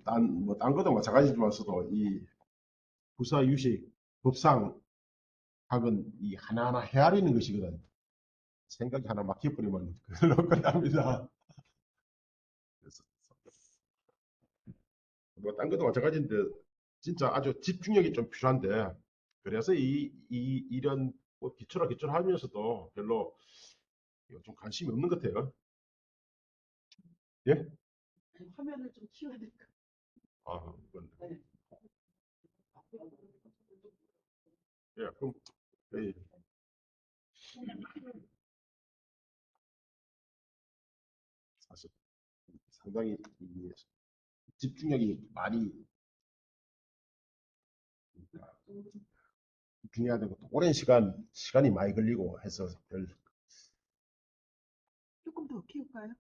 딴 것도 마찬가지지만서도 이 부사 유식 법상 학은 이 하나하나 헤아리는 것이거든. 생각이 하나 막혀버리면 그걸로 끝납니다. 그래서 뭐딴 것도 마찬가지인데 진짜 아주 집중력이 좀 필요한데 그래서 이런 뭐 기초라 하면서도 별로 좀 관심이 없는 것 같아요. 예? 화면을 좀 키워야 될까? 아, 그건, 네. 예, 그럼, 예, 사실 상당히 이 집중력이 많이 집중해야 되고 또 오랜 시간이 많이 걸리고 해서 조금 더 키울까요?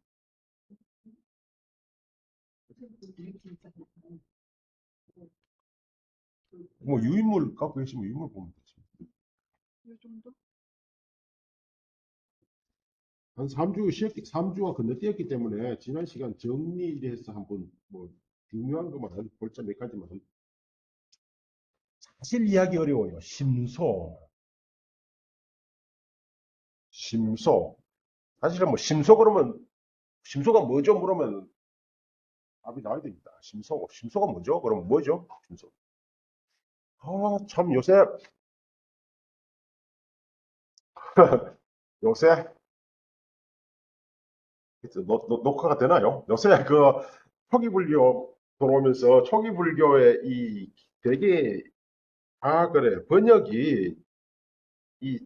뭐 유인물 갖고 계시면 유인물 보면 되지. 이 정도? 한 3주 쉬었기, 3주가 건너뛰었기 때문에 지난 시간 정리해서 한번 뭐 중요한 것만 볼자 몇 가지만 사실 이해하기 어려워요. 심소. 사실은 뭐 심소 그러면 심소가 뭐죠? 물으면 답이 나와야 됩니다. 심소가 뭐죠? 그럼 뭐죠? 심소. 아, 참 요새 요새 녹화가 되나요? 요새 그 초기불교 들어오면서 초기불교의 이 되게 그래 번역이 이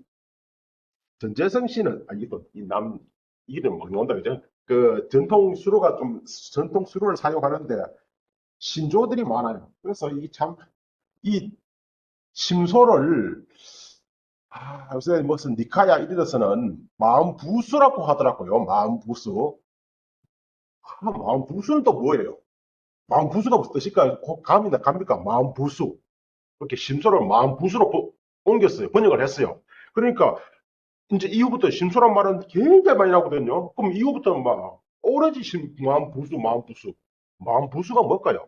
전재성 씨는 이것도 이남 이름 뭐 나온다 그죠? 그 전통 수로를 사용하는데 신조들이 많아요. 그래서 이 참 이 심소를 요새 무슨 니카야 이런 데서는 마음 부수라고 하더라고요. 마음 부수. 마음 부수는 또 뭐예요? 마음 부수가 무슨 뜻일까요? 갑니까? 마음 부수. 이렇게 심소를 마음 부수로 옮겼어요. 번역을 했어요. 그러니까 이제 이후부터 심소란 말은 굉장히 많이 나오거든요. 그럼 이후부터는 막 오로지 마음 부수, 마음 부수. 마음 부수가 뭘까요?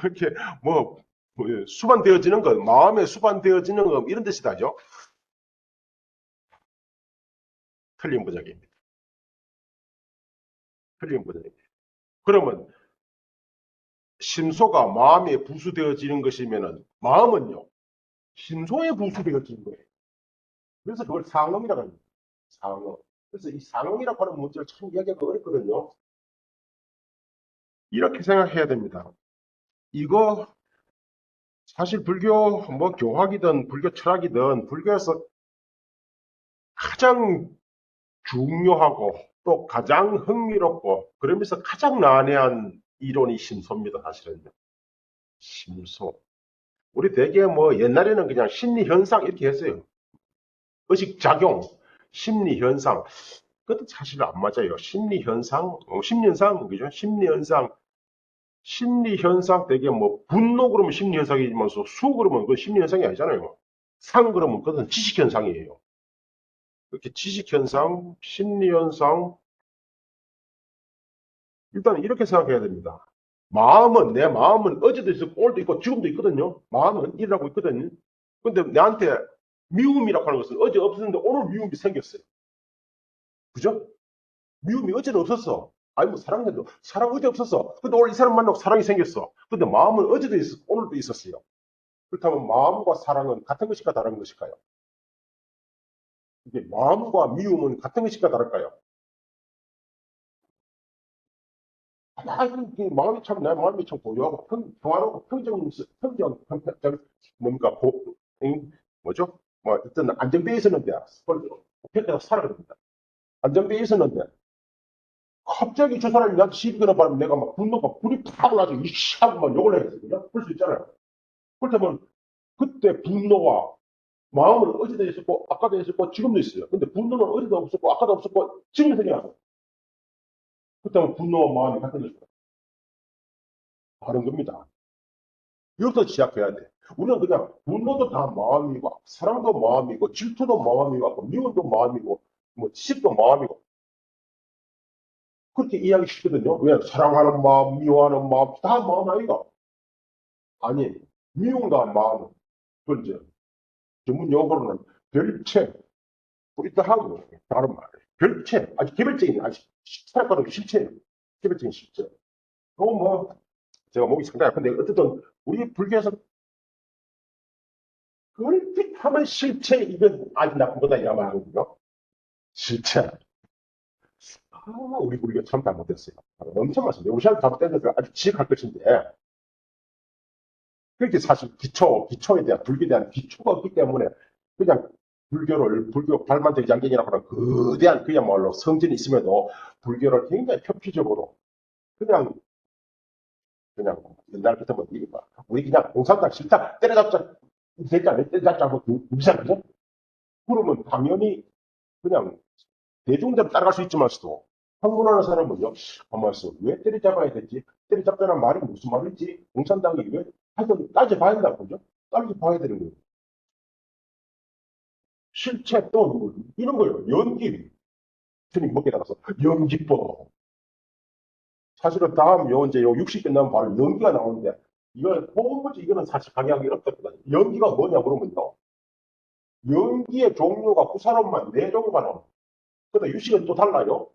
이렇게 뭐 수반되어지는 것, 마음에 수반되어지는 것 이런 뜻이다죠. 틀린 번역입니다. 틀린 번역입니다. 그러면 심소가 마음에 부수되어지는 것이면은 마음은요 심소에 부수되어지는 거예요. 그래서 그걸 상음이라고 합니다. 상음. 그래서 이 상음이라고 하는 문제를 참 이야기하기가 어렵거든요. 이렇게 생각해야 됩니다. 이거 사실 불교 뭐 교학이든 불교 철학이든 불교에서 가장 중요하고 또 가장 흥미롭고 그러면서 가장 난해한 이론이 심소입니다. 사실은요. 심소. 우리 되게 뭐 옛날에는 그냥 심리 현상 이렇게 했어요. 의식 작용, 심리 현상. 그것도 사실 안 맞아요. 심리 현상, 심리 현상, 그죠? 심리 현상 되게 뭐 분노 그러면 심리 현상이지만서 수 그러면 그건 심리 현상이 아니잖아요. 상 그러면 그것은 지식 현상이에요. 이렇게 지식 현상, 심리 현상, 일단 이렇게 생각해야 됩니다. 내 마음은 어제도 있었고 오늘도 있고 지금도 있거든요. 마음은 일어나고 있거든요. 근데 나한테 미움이라고 하는 것은 어제 없었는데 오늘 미움이 생겼어요. 그죠? 미움이 어제는 없었어. 아니 뭐 사랑해도 사랑 어제 없었어. 근데 오늘 이 사람 만나고 사랑이 생겼어. 근데 마음은 어제도 있었고 오늘도 있었어요. 그렇다면 마음과 사랑은 같은 것일까 다른 것일까요? 이게 마음과 미움은 같은 것일까 다를까요? 내 마음이 참 고요하고 평화롭고 뭡니까, 뭐죠? 뭐, 어떤 안정되어 있었는데, 평화가 살아갑니다. 안정되어 있었는데, 갑자기 저 사람이 나한테 시비 거는 바람에 내가 막 분노가 불이 팍 나서 이씨 하고 막 욕을 해야 되거든요. 그럴 수 있잖아요. 그렇다면, 그때 분노와 마음은 어제도 있었고, 아까도 있었고, 지금도 있어요. 근데 분노는 어제도 없었고, 아까도 없었고, 지금 생겨났어. 그렇다면 분노와 마음이 같은 것이다. 다른 겁니다. 여기서 시작해야 돼. 우리는 그냥 분노도 다 마음이고, 사랑도 마음이고, 질투도 마음이고, 미움도 마음이고, 뭐 지식도 마음이고. 그렇게 이야기시거든요. 왜? 사랑하는 마음, 미워하는 마음, 다 마음 아이가? 아니, 미움과 마음은, 그 이제, 전문 용어로는 별체, 있다 하고, 다른 말. 별체, 아주 개별적인, 아주 살아가는 실체예요. 개별적인 실체. 그거 뭐, 제가 목이 상당히 아픈데, 어쨌든, 우리 불교에서 걸핏하면 실체, 이건 아주 나쁜 거다, 이 말하거든요. 실체. 아, 우리 불교 참 잘못됐어요. 엄청 많습니다. 우리 사람 잘못된 건 아주 지적할 것인데, 그렇게 사실 기초에 대한, 불교에 대한 기초가 없기 때문에, 그냥 불교 발만적 양경이라고 하는 거대한 그야말로 성전이 있음에도, 불교를 굉장히 표피적으로, 그냥, 그냥, 옛날 같으면, 이게 막, 우리 그냥 공산당 싫다, 때려잡자, 되지 않아요? 때려잡자, 뭐, 비슷하죠? 그러면 당연히 그냥 대중대로 따라갈 수 있지만서도, 항문하는 사람은요, 가만있어. 왜 때려잡아야 되지? 때려잡자는 말이 무슨 말이지? 공산당이 왜? 하여튼 따져봐야 된다고, 그죠? 따져봐야 되는 거예요. 실체 또 이런 거예요. 연기. 스님 먹게 나가서 연기법. 사실은 다음 이제 요 60개 넘으면 바로 연기가 나오는데, 이건 도무지 이거는 사실 강의하기 어렵거든요. 연기가 뭐냐 물으면요. 연기의 종류가 구사론만 4종류가 나와요. 근데 유식은 또 달라요.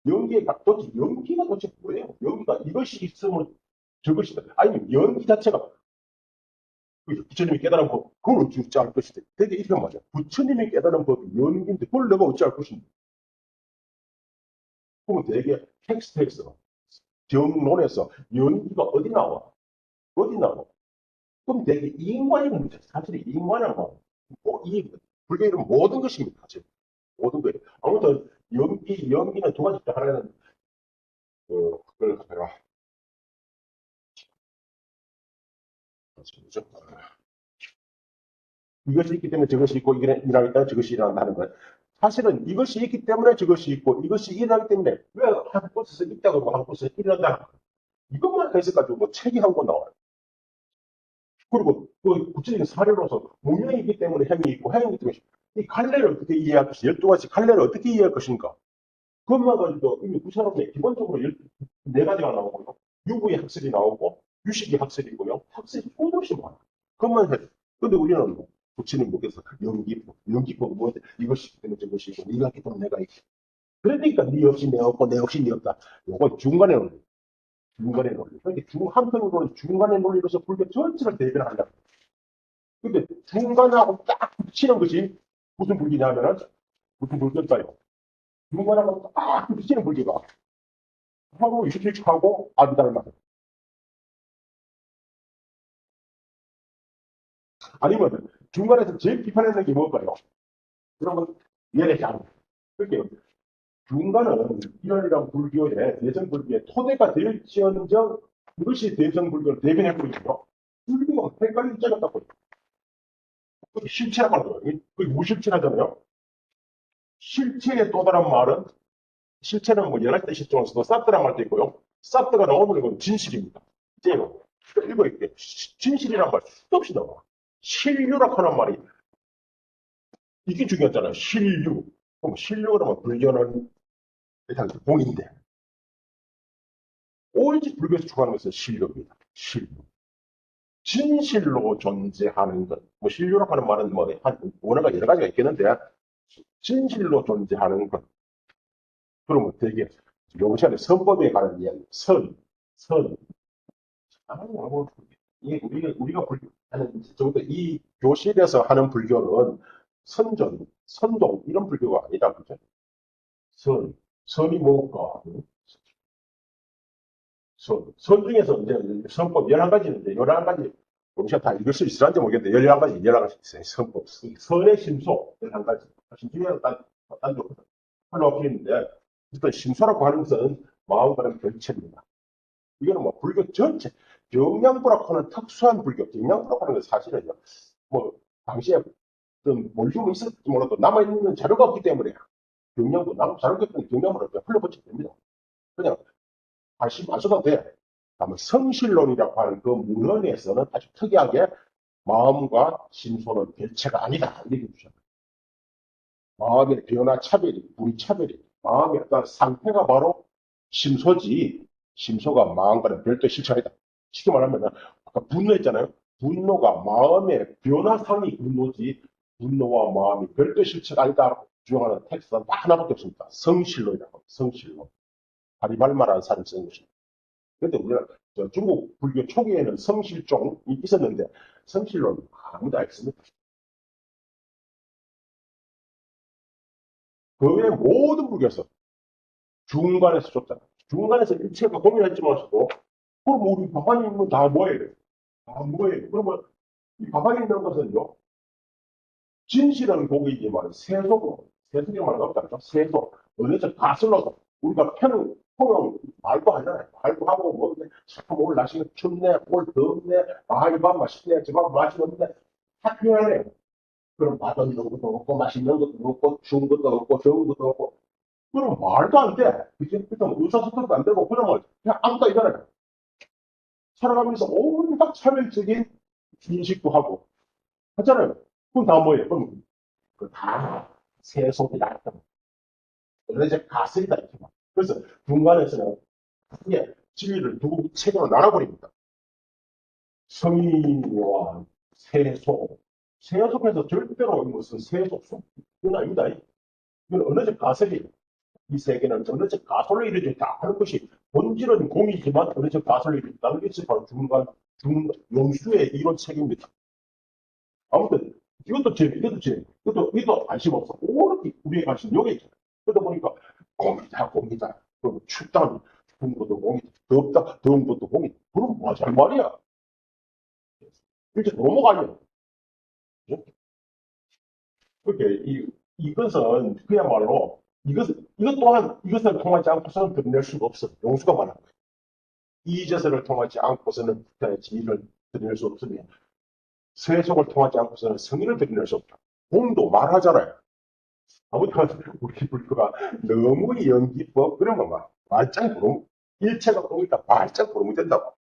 연기가 도대체 뭐예요? 연기가 이것이 있으면 저것이 다 아니면 연기 자체가 부처님이 깨달은 법, 그걸 어찌 알 것인데. 되게 이렇게 말이야. 부처님이 깨달은 법이 연기인데, 그걸 내가 어찌 알 것인데. 그러면 되게 텍스트에서, 정론에서 연기가 어디 나와? 어디 나와? 그럼 되게 인간의 문제, 사실 인간하고, 이 불교에는 모든 것입니다. 사실. 모든 거예요. 아무튼, 연기는 두 가지 있다. 하나는, 그걸 갖다가, 뭐죠? 이것이 있기 때문에 저것이 있고, 이게 일어나기 때문에 저것이 일어난다는 것. 사실은 이것이 있기 때문에 저것이 있고, 이것이 일어나기 때문에 왜 한 곳에서 있다 그러고 한 곳에서 일어난다. 이것만 해석가지고 뭐 책이 한 권 나와요. 그리고 그 구체적인 사례로서 문명이 있기 때문에 행이 있고, 행이 있기 때문에 이 갈래를 어떻게 이해할 것인가, 12가지 갈래를 어떻게 이해할 것인가. 그것만 가지고 이미 구사론에 기본적으로 14가지가 나오고요. 유구의 학설이 나오고, 유식의 학설이 있고요. 학설이 수도 없이 많아요. 그것만 해도. 근데 우리는 뭐, 부처님 목에서 연기법, 뭐, 이것이 있기 때문에 저것이 있고, 네가 있기 때문에 내가 있고. 그러니까 네 없이 내 없고, 내 없이 네 없다. 요거 중간에 논리. 중간의 논리. 그러니까 한편으로는 중간의 논리로서 불교 전체를 대변한다. 근데 중간하고 딱 붙이는 것이 무슨 불교냐면은, 무슨 불교일까요? 중간하고 딱 붙이는 불교가 하고 일식하고 아비달만. 아니면 중간에서 제일 비판했는 게 뭘까요? 그러면 이해되지 않아요. 그렇게 중간은 이런이란 불교의 대전 불교의 토대가 될지언정 그것이 대전 불교를 대변했거든요. 불교가 헷갈리기 시작했다고. 그게 실체라고 하거든요. 그게 무실체라잖아요. 실체의 또 다른 말은, 실체는 뭐 여러 뜻이 중에서도 사트란 말도 있고요. 사트가 나오면 이건 진실입니다. 이제요. 읽어 있게 진실이란 말 수도 없이 나와. 신류라고 하는 말이 이게 중요하잖아요. 신류. 그럼 신류라면 불교는 일단 공인데 오로지 불교에서 추구하는 것은 신류입니다. 신류. 진실로 존재하는 것. 뭐 신류라고 하는 말은 뭐 한 원어가 여러 가지가 있겠는데 진실로 존재하는 것. 그러면 되게 요번 시간에 선법에 관한 이야기. 선. 아, 뭐, 이게 우리가 하는 적어도 이 교실에서 하는 불교는 선동 이런 불교가 아니다. 그죠? 선. 선이 뭘까? 선 중에서 이제 선법 11가지는 이제 11가지, 우리가 다 읽을 수 있을지 모르겠는데 11가지, 11가지 있어요. 선법. 선의 심소 11가지. 심소는 딴 하나 있는데, 일단 심소라고 하는 것은 마음과는 별체입니다. 이거는 뭐 불교 전체, 경량부라고 하는 특수한 불교, 경량부라고 하는 건 사실은요, 뭐, 당시에 어떤 몰림이 있을지 몰라도 남아있는 자료가 없기 때문에 경량부, 자료가 없기 때문에 경량부를 흘려버치면 됩니다. 그냥 관심 안 써도 돼. 다만 성실론이라고 하는 그 문헌에서는 아주 특이하게 마음과 심소는 별체가 아니다. 이렇게 주잖아요. 마음의 변화 차별이, 우리 차별이, 마음의 어떤 상태가 바로 심소지. 심소가 마음과는 별도의 실체이다. 쉽게 말하면 아까 분노했잖아요. 분노가 마음의 변화상이 분노지 분노와 마음이 별도의 실체가 아니다라고 주장하는 텍스트는 딱 하나밖에 없습니다. 성실론이라고 합니다. 성실론. 바리말마라는 사람이 쓴 것입니다. 그런데 우리가 중국 불교 초기에는 성실종이 있었는데 성실론 아무도 안 했습니다. 그 외에 모든 불교에서 중간에서 줬잖아. 중간에서 일체가 고민했지만서도 그럼 우리 법안이 다 뭐예요? 다 뭐예요? 그러면 이 법안이 있는 것은요. 진실은 고기지만 세속은 세속이 말이 없잖아요. 세속 어느 다 쓸러서 우리가 편을 통영 말도 하잖아요. 말도 하고 뭐 참 오늘 날씨가 춥네, 오늘 덥네, 이 밥 맛있네, 저 밥 맛있는데 다 표현해요. 그럼 맛없는 것도 없고 맛있는 것도 없고 추운 것도 없고 더운 것도 없고 그럼 말도 안 돼. 그치? 일단 의사소통도 안 되고 그러면 그냥 아무도 아니잖아요. 살아가면서 온갖 차별적인 인식도 하고 하잖아요. 그럼 다 뭐예요? 그럼 그다 세속이다. 그래서 이제 가설이다. 이렇게 말. 그래서 중간에서는 크게 진리를 두 체계로 나눠버립니다. 성인과 세속. 세속에서 절대로 무슨 세속, 그건 아닙니다. 이건 언어적 가설이 이 세계는 언어적 가설로 이루어져 있다 하는 것이 본질은 공이지만 언어적 가설로 이루어져 있다는 것이 바로 용수의 이론 책입니다. 아무튼 이것도 관심 없어. 오롯이 우리의 관심 여기 있잖아. 그러다 보니까 공이다. 그리고 춥다. 추운 것도 공이다. 덥다. 더운 것도 공이다. 그럼 뭐하자 말이야. 이제 넘어가냐. 그렇게 이것은 그야말로 이것 또한 이것을 통하지 않고서는 드러낼 수가 없어. 용수가 말하는 거야. 이제서를 통하지 않고서는 북한의 진리를 드러낼 수 없으며 세속을 통하지 않고서는 성의를 드러낼 수 없다. 공도 말하잖아요. 아무튼 우리 불교가 너무 연기법 그러면 막 말짱 부르면 일체가 보니까 말짱 부르면 된다고.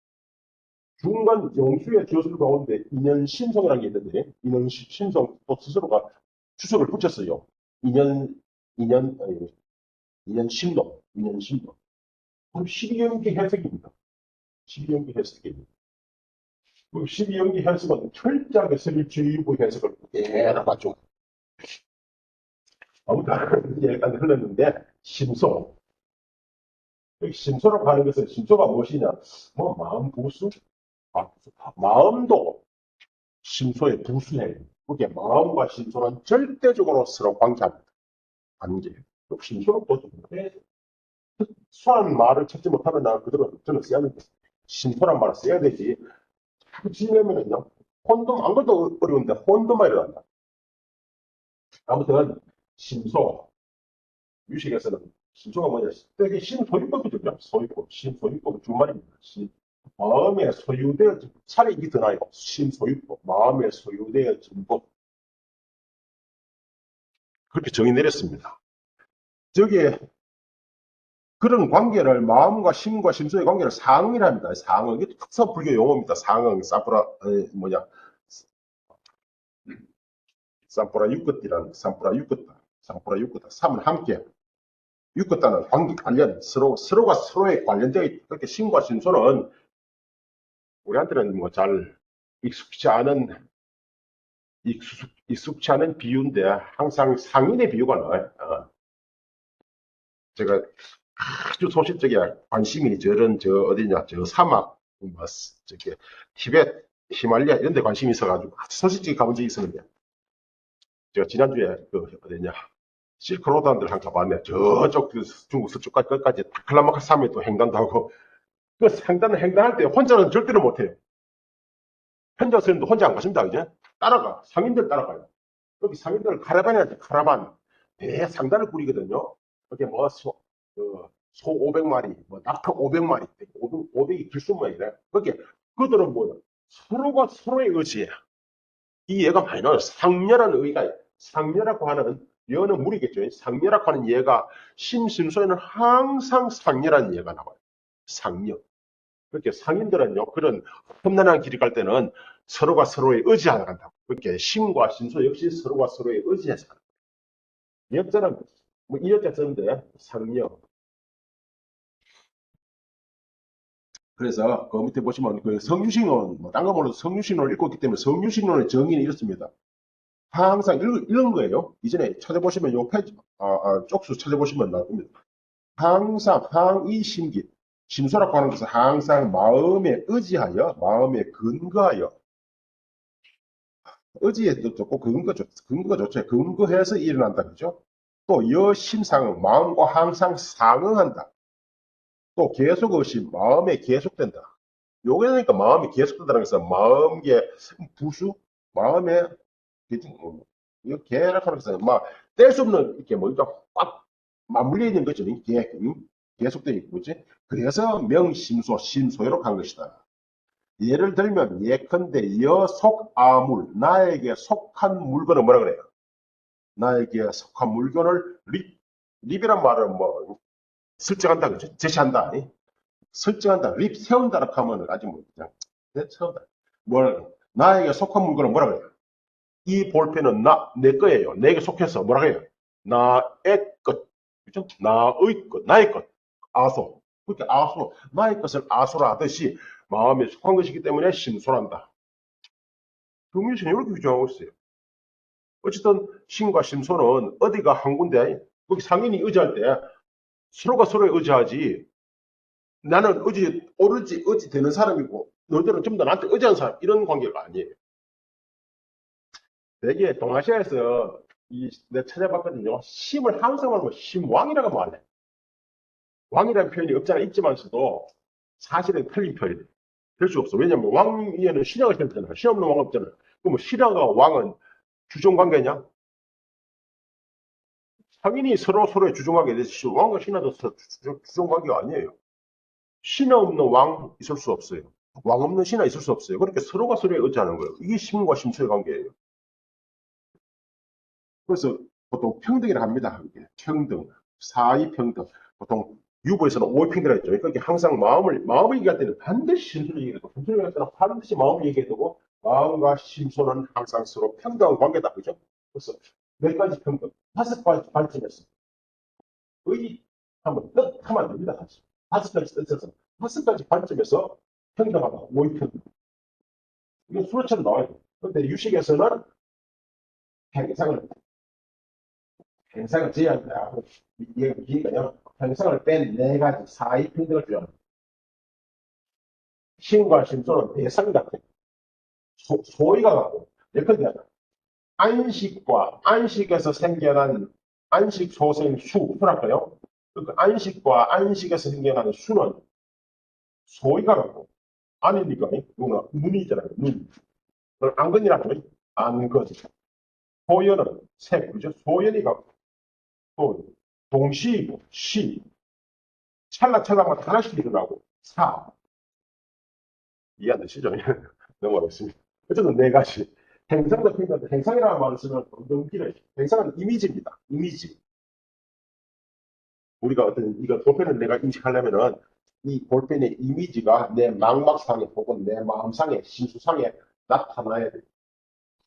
중간 영수의 저술 가운데 인연신성이라는 게 있는데 인연신성 또 스스로가 주석을 붙였어요. 인연 인연 아니, 인연신동. 그럼 12연기 해석입니다. 12연기 해석입니다. 그 12연기 해석은 철저하게 설립주의부 해석을 그대로 가지고 아무튼 여기까지 흘렀는데 심소 심소라고 하는 것은 심소가 무엇이냐 뭐 마음 부수 마음도 심소의 부수해 그게 마음과 심소는 절대적으로 서로 관계합니다 관계 심소는 또 수한 말을 찾지 못하면 나 그대로 저는 써야 됩니다 심소란 말을 써야 되지 자꾸 지려면은요 혼돈 안 그래도 어려운데 혼돈만 일어난다 아무튼 심소 유식에서는 신조가 뭐냐? 되게 신소유법이거든요. 소유법, 신소유법 주말입니다. 마음에 소유되어 차라리 이게 더 나아요. 신소유법, 마음에 소유되어진 법 그렇게 정의 내렸습니다. 저기에 그런 관계를 마음과 심과 심소의 관계를 상응이랍니다. 상응 이게 특성 불교 용어입니다. 상응 사프라 뭐냐 삼프라 유끝이라는 삼프라 유끝다 삼은 함께 유끝다는 관계 관련 서로가 서로에 관련되어 있다. 그렇게 심과 심소는 우리한테는 뭐 잘 익숙치 않은 익숙치 않은 비유인데 항상 상인의 비유가 나와요. 제가 아주 소실적에 관심이 저 어디냐 저 사막 뭐 저기 티베트 히말리아 이런 데 관심이 있어가지고 아주 소실적에 가본 적이 있었는데 제가 지난주에 그 어디냐 실크로드를 한 가봤네. 저쪽 그 중국 서쪽까지 끝까지 다클라마카 산맥 또 횡단도 하고 그 횡단할 때 혼자는 절대로 못해요. 현장 선생님도 혼자 안 가십니다. 이제 따라가 상인들 따라가요. 여기 상인들 카라반이라지 카라반 대상단을 꾸리거든요. 그게 뭐 소 500마리, 뭐 낙타 500마리, 500이 길수모양이래. 그게 그들은 뭐야? 서로가 서로의 의지에 이 얘가 많이 나와요. 상녀라는 의가 상녀라고 하는 여는 물이겠죠. 상녀라고 하는 얘가 심심소에는 항상 상녀라는 얘가 나와요. 상녀. 그렇게 상인들은요, 그런 험난한 길을 갈 때는 서로가 서로의 의지하러 간다고. 그렇게 심과 신소 역시 서로가 서로의 의지해서 가는 거예요. 여자는, 뭐, 이 여자 썼는데, 상녀. 그래서 그 밑에 보시면 그 성유신론, 뭐 딴 거 몰라도 성유신론을 읽고 있기 때문에 성유신론의 정의는 이렇습니다. 항상 이런 거예요. 이전에 찾아보시면 요 페이지, 쪽수 찾아보시면 나옵니다. 항상 항이심기, 심소라고 하는 것은 항상 마음에 의지하여, 마음에 근거하여, 의지에도 좋고 근거 좋죠. 근거해서 일어난다 그죠? 또 여심상응, 마음과 항상 상응한다. 또 계속 의심, 마음에 계속된다. 요게 그러니까 마음이 계속된다는 것은 마음의 부수, 마음에 이거 계속하는 것은 막뗄 수 없는 이렇게 뭐가 꽉 맞물려 있는 거죠. 이게 계속되어 있고, 그지? 그래서 명심소, 심소유로 간 것이다. 예를 들면 예컨대 여속아물, 나에게 속한 물건을 뭐라 그래요? 나에게 속한 물건을 립이란 말은 뭐 설정한다 그죠? 제시한다. 설정한다. 립 세운다라고 하면 아직 뭐 그냥 세운다. 뭐라 나에게 속한 물건은 뭐라 그래요? 이 볼펜은 내 거예요. 내게 속해서 뭐라 해요? 나의 것. 그죠? 나의 것, 나의 것. 아소. 그렇게 아소, 나의 것을 아소라 하듯이 마음에 속한 것이기 때문에 심소란다. 정유신이 이렇게 규정하고 있어요. 어쨌든 신과 심소는 어디가 한 군데, 거기 상인이 의지할 때 서로가 서로에 의지하지. 나는 의지 되는 사람이고, 너희들은 전부 다 나한테 의지하는 사람, 이런 관계가 아니에요. 되게 동아시아에서 내가 찾아봤거든요. 심을 항상 말하면 심왕이라고 말해. 왕이라는 표현이 없잖아, 있지만서도 사실은 틀린 표현이에요. 될 수 없어. 왜냐면 왕 위에는 신하가 있잖아. 신하 없는 왕 없잖아. 그럼 신하가 왕은 주종관계냐? 상인이 서로의 주종관계 되듯이 왕과 신하도 주종관계가 아니에요. 신하 없는 왕 있을 수 없어요. 왕 없는 신하 있을 수 없어요. 그러니까 서로가 서로에 의지하는 거예요. 이게 심과 심소의 관계예요. 그래서 보통 평등이라 합니다. 평등, 사이평등. 보통 유보에서는 오이평등이라 했죠. 그러니까 항상 마음을 얘기할 때는 반드시 심소를 얘기해야 되고, 심소를 얘기할 때는 반드시 마음을 얘기해야 되고, 마음과 심소는 항상 서로 평등한 관계다. 그죠? 그래서 몇 가지 평등, 다섯 가지 관점에서 하면 뜻하면 안 됩니다. 사실. 다섯 가지 뜻에서, 다섯 가지 관점에서 평등하다. 오이평등. 이거 수로처럼 나와요. 그런데 유식에서는 행상을 행상을 제한다. 이해가요. 행상을 뺀 네 가지 사이 평등을 주장합니다. 신과 심소는 대상 같은 소위가 같고 예컨대 안식에서 생겨난 안식 소생 수랄까요? 그 안식과 안식에서 생겨난 수는 소위가 같고 아니니까 누가 눈이잖아요. 눈. 안건이라고 안건. 소연은 색, 그죠? 소연이 같고 또 동시이고 시 찰나찰나만 하나씩 일어나고 사 이해 안 되시죠? 넘어가겠습니다. 어쨌든 네 가지. 행상도 필요한데 행상이라는 말을 쓰면 너무 길어요. 행상은 이미지입니다. 이미지. 우리가 어떤 이거 볼펜을 내가 인식하려면은 이 볼펜의 이미지가 내 망막상에 혹은 내 마음상에 심수상에 나타나야 돼.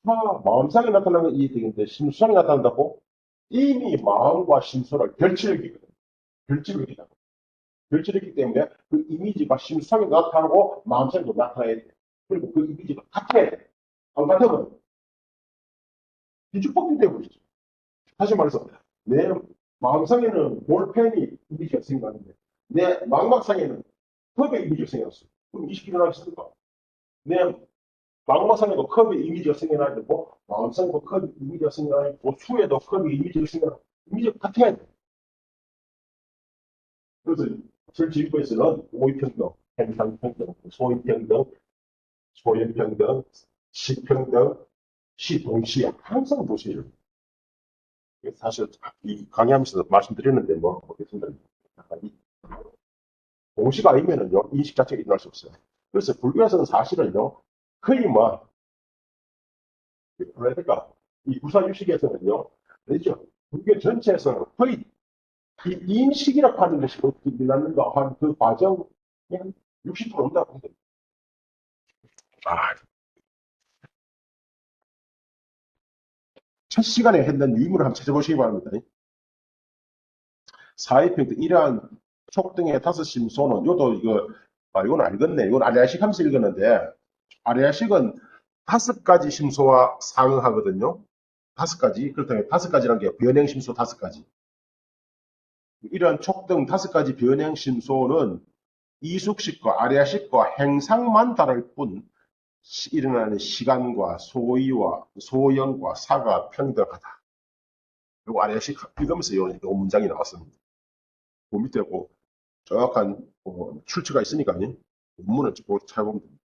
마음상에 나타나는 건 이해되겠는데 심수상에 나타난다고 이미 마음과 심수를 결치를 기다. 결치했기 때문에 그 이미지가 심수상에 나타나고 마음상에도 나타나야 돼. 그리고 그 이미지가 같아야 돼. 안 같으면 뒤죽박죽 되고 있죠. 다시 말해서 내 마음상에는 볼펜이 이미지가 생겼는데 내 망막상에는 컵의 이미지가 생겼어. 그럼 이식이 일어나겠습니까? 내 망막상에도 컵의 이미지가 생겨나고 마음상에도 컵의 이미지가 생겨나고 수에도 컵의 이미지가 생겨나고 이미지가 같아야 돼. 그래서 설지휘부에서는 오이평등, 행상평등, 소위평등, 소연평등, 시평등, 시동시 항상 보세요. 사실 이 강의하면서 말씀드렸는데 뭐 보겠습니다. 동시가 아니면은요 인식 자체가 일어날 수 없어요. 그래서 불교에서는 사실은요 거의 뭐 그러니까 이 구사유식에서는요 그렇죠. 불교 전체에서는 거의 이 인식이라고 하는 것이 어떻게 일어났는가 하는 그 과정 한 60% 온다고 합니다. 아, 첫 시간에 했던 유의물을 한번 찾아보시기 바랍니다. 사회평등 이러한 촉등의 다섯 심소는 요도 이거 아, 이건 알겠네. 이건 아리아식 하면서 읽었는데, 아리아식은 5가지 심소와 상응하거든요. 5가지. 그렇다면 5가지란 게 변형 심소 5가지. 이러한 촉등 5가지 변형 심소는 이숙식과 아리아식과 행상만 다를 뿐, 일어나는 시간과 소위와 소형과 사가 평등하다. 그리고 아리아식 읽으면서 이 문장이 나왔습니다. 그 밑에 뭐 정확한 출처가 있으니까 본문을 찾아보면 됩니다.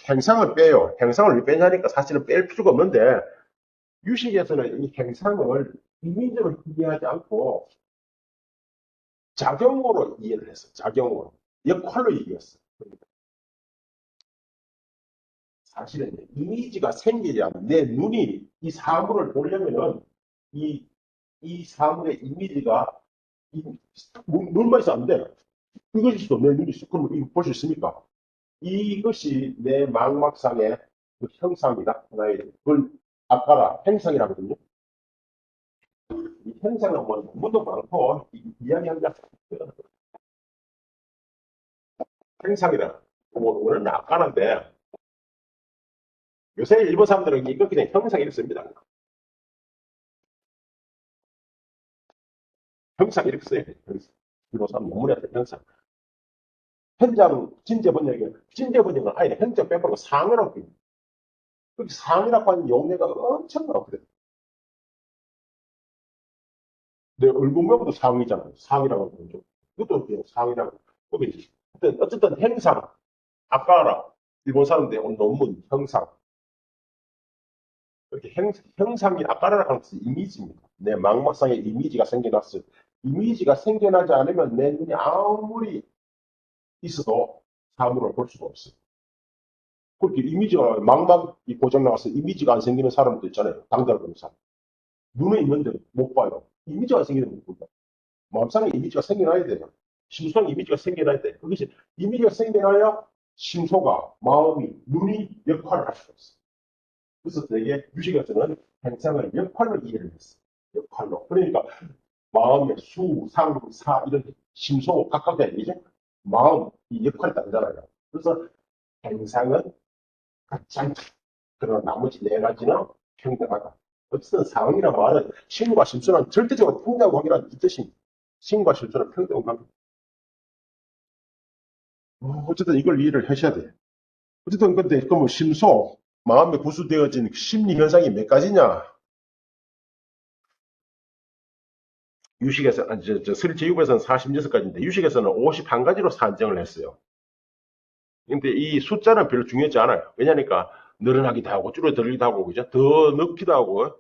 행상을 빼요. 행상을 왜 빼냐니까 사실은 뺄 필요가 없는데 유식에서는 이 행상을 이미지로 이해하지 않고 작용으로 이해를 했어. 작용으로. 역할로 이해했어. 사실은 이미지가 생기려면 내 눈이 이 사물을 보려면은 이, 이 사물의 이미지가 눈만 있어 안 돼. 이것이 있어. 내 눈이 있어. 그러면 이거 볼 수 있습니까? 이것이 내 망막상의 그 형상이다. 하나의 그걸 아까라 행상이라거든요. 이 행상은 뭐 너무도 많고 이야기하기가 행상이다. 오늘 아까는데 요새 일본 사람들은 이거 그냥 형상 이렇게 씁니다. 형상 이렇게 써요. 일본 사람 논문에 형상. 현장 진제 번역은 아예 현장 빼버리고 상이라고 해요. 그 상이라고 하는 용례가 엄청 많거든요. 내 얼굴명도 상이잖아요. 상이라고 하는 거죠. 그것도 그냥 상이라고. 어쨌든 행상, 아까라 일본 사람들의 논문 형상 이렇게 형상이 아까라고 하는 것은 이미지입니다. 내 망막상에 이미지가 생겨났어요. 이미지가 생겨나지 않으면 내 눈이 아무리 있어도 사물을 볼 수가 없어요. 그렇게 이미지가 망막이 고장 나서 이미지가 안 생기는 사람도 있잖아요. 당달그는 사람. 눈에 있는데 못 봐요. 이미지가 생기는 못 본다. 마음상에 이미지가 생겨나야 돼요. 심소상 이미지가 생겨나야 돼. 그것이 이미지가 생겨나야 심소가 마음이 눈이 역할을 할 수가 있어요. 그래서 되게 유식에서는 행상을 역할로 이해를 했어요. 역할로. 그러니까 마음의 수, 상, 사 이런 심소 각각의 얘기죠. 마음 이 역할이 다르잖아요. 그래서 행상은 같지 않다. 그러나 나머지 4가지는 평등하다. 어쨌든 상이란 말은 신과 심수는 절대적으로 평등하기란 뜻입니다. 신과 실수는 평등합니다. 어쨌든 이걸 이해를 하셔야 돼요. 어쨌든 근데 그러면 심소, 마음에 구수되어진 심리 현상이 몇 가지냐? 유식에서, 서리제육에서는 46가지인데 유식에서는 51가지로 산정을 했어요. 근데 이 숫자는 별로 중요하지 않아요. 왜냐니까 늘어나기도 하고 줄어들기도 하고 그죠? 더 넣기도 하고.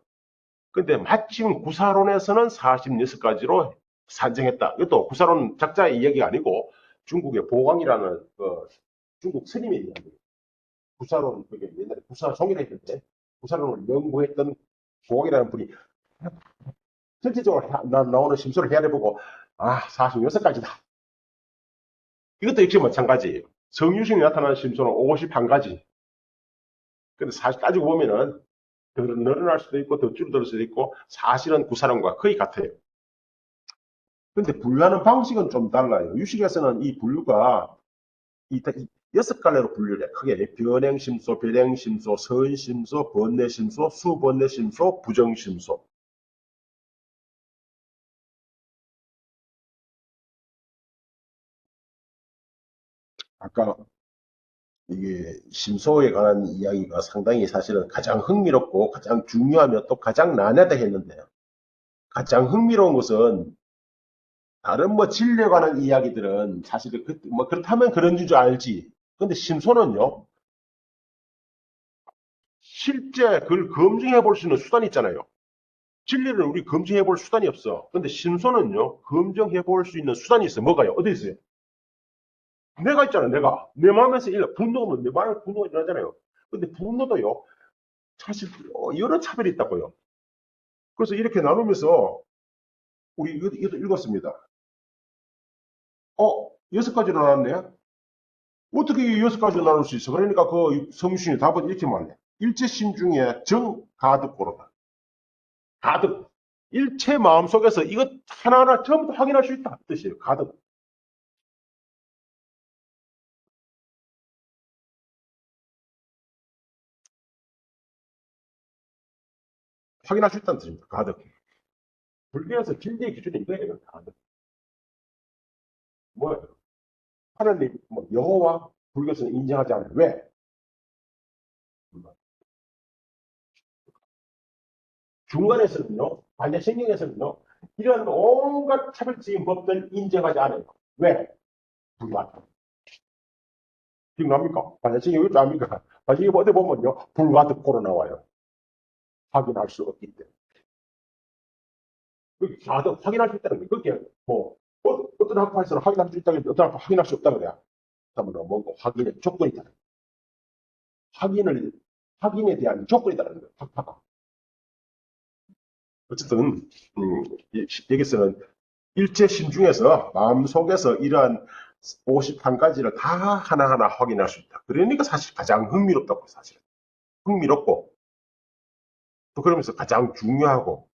근데 마침 구사론에서는 46가지로 산정했다. 이것도 구사론 작자의 이야기가 아니고 중국의 보광이라는 그 중국 스님의 이야기. 구사론, 그게 옛날에 구사종이라 했을 때 구사론을 연구했던 보광이라는 분이 전체적으로 나오는 심수를 헤아려보고 46가지다. 이것도 역시 마찬가지예요. 정유식이 나타나는 심수는 51가지. 근데 사실 따지고 보면은 더 늘어날 수도 있고 더 줄어들 수도 있고 사실은 구사론과 거의 같아요. 근데 분류하는 방식은 좀 달라요. 유식에서는 이 분류가 이 6갈래로 분류를 해. 크게 변행심소, 배행심소, 선심소, 번뇌심소, 수번뇌심소, 부정심소. 아까 이게 심소에 관한 이야기가 상당히 사실은 가장 흥미롭고 가장 중요하며 또 가장 난해다 했는데요. 가장 흥미로운 것은 다른 뭐 진리에 관한 이야기들은 사실 뭐 그렇다면 그런 줄 알지. 근데 심소는요. 실제 그걸 검증해 볼 수 있는 수단이 있잖아요. 진리를 우리 검증해 볼 수단이 없어. 근데 심소는요. 검증해 볼 수 있는 수단이 있어요. 뭐가요? 어디 있어요? 내가 있잖아요. 내가. 내 마음에서 분노가 내 마음에 분노가 일어나잖아요. 근데 분노도요. 사실 여러 차별이 있다고요. 그래서 이렇게 나누면서 우리 이것도 읽었습니다. 6가지로 나눴네? 어떻게 6가지로 나눌 수 있어? 그러니까 그 성유신이 답은 이렇게 말해. 일체심 중에 정가득고로다. 가득. 일체 마음속에서 이것 하나하나 전부 다 확인할 수 있다. 그 뜻이에요. 가득. 확인할 수 있다는 뜻입니다. 가득. 불교에서 진리의 기준이 이거예요. 가득. 뭐예요? 하나님, 뭐 여호와 불교에서는 인정하지 않아요. 왜? 중간에서는요, 반야신경에서는요, 이런 온갖 차별적인 법들 인정하지 않아요. 왜? 불가능. 기억납니까? 반야신경 왜 압니까? 반야신경 어디 보면요, 불가득고로 나와요. 확인할 수 없기 때문에. 그게 가득 확인할 수 있다는 거예요. 그게 뭐, 어떤 학파에서는 확인할 수 있다고 어떤 학파 확인할 수 없다고 그래요. 그러면 뭔가 확인의 조건이다. 확인에 대한 조건이다는 거예요. 학파가. 어쨌든, 여기서는 일체심 중에서 마음속에서 이러한 51가지를 다 하나하나 확인할 수 있다. 그러니까 사실 가장 흥미롭다고, 사실은. 흥미롭고, 또 그러면서 가장 중요하고,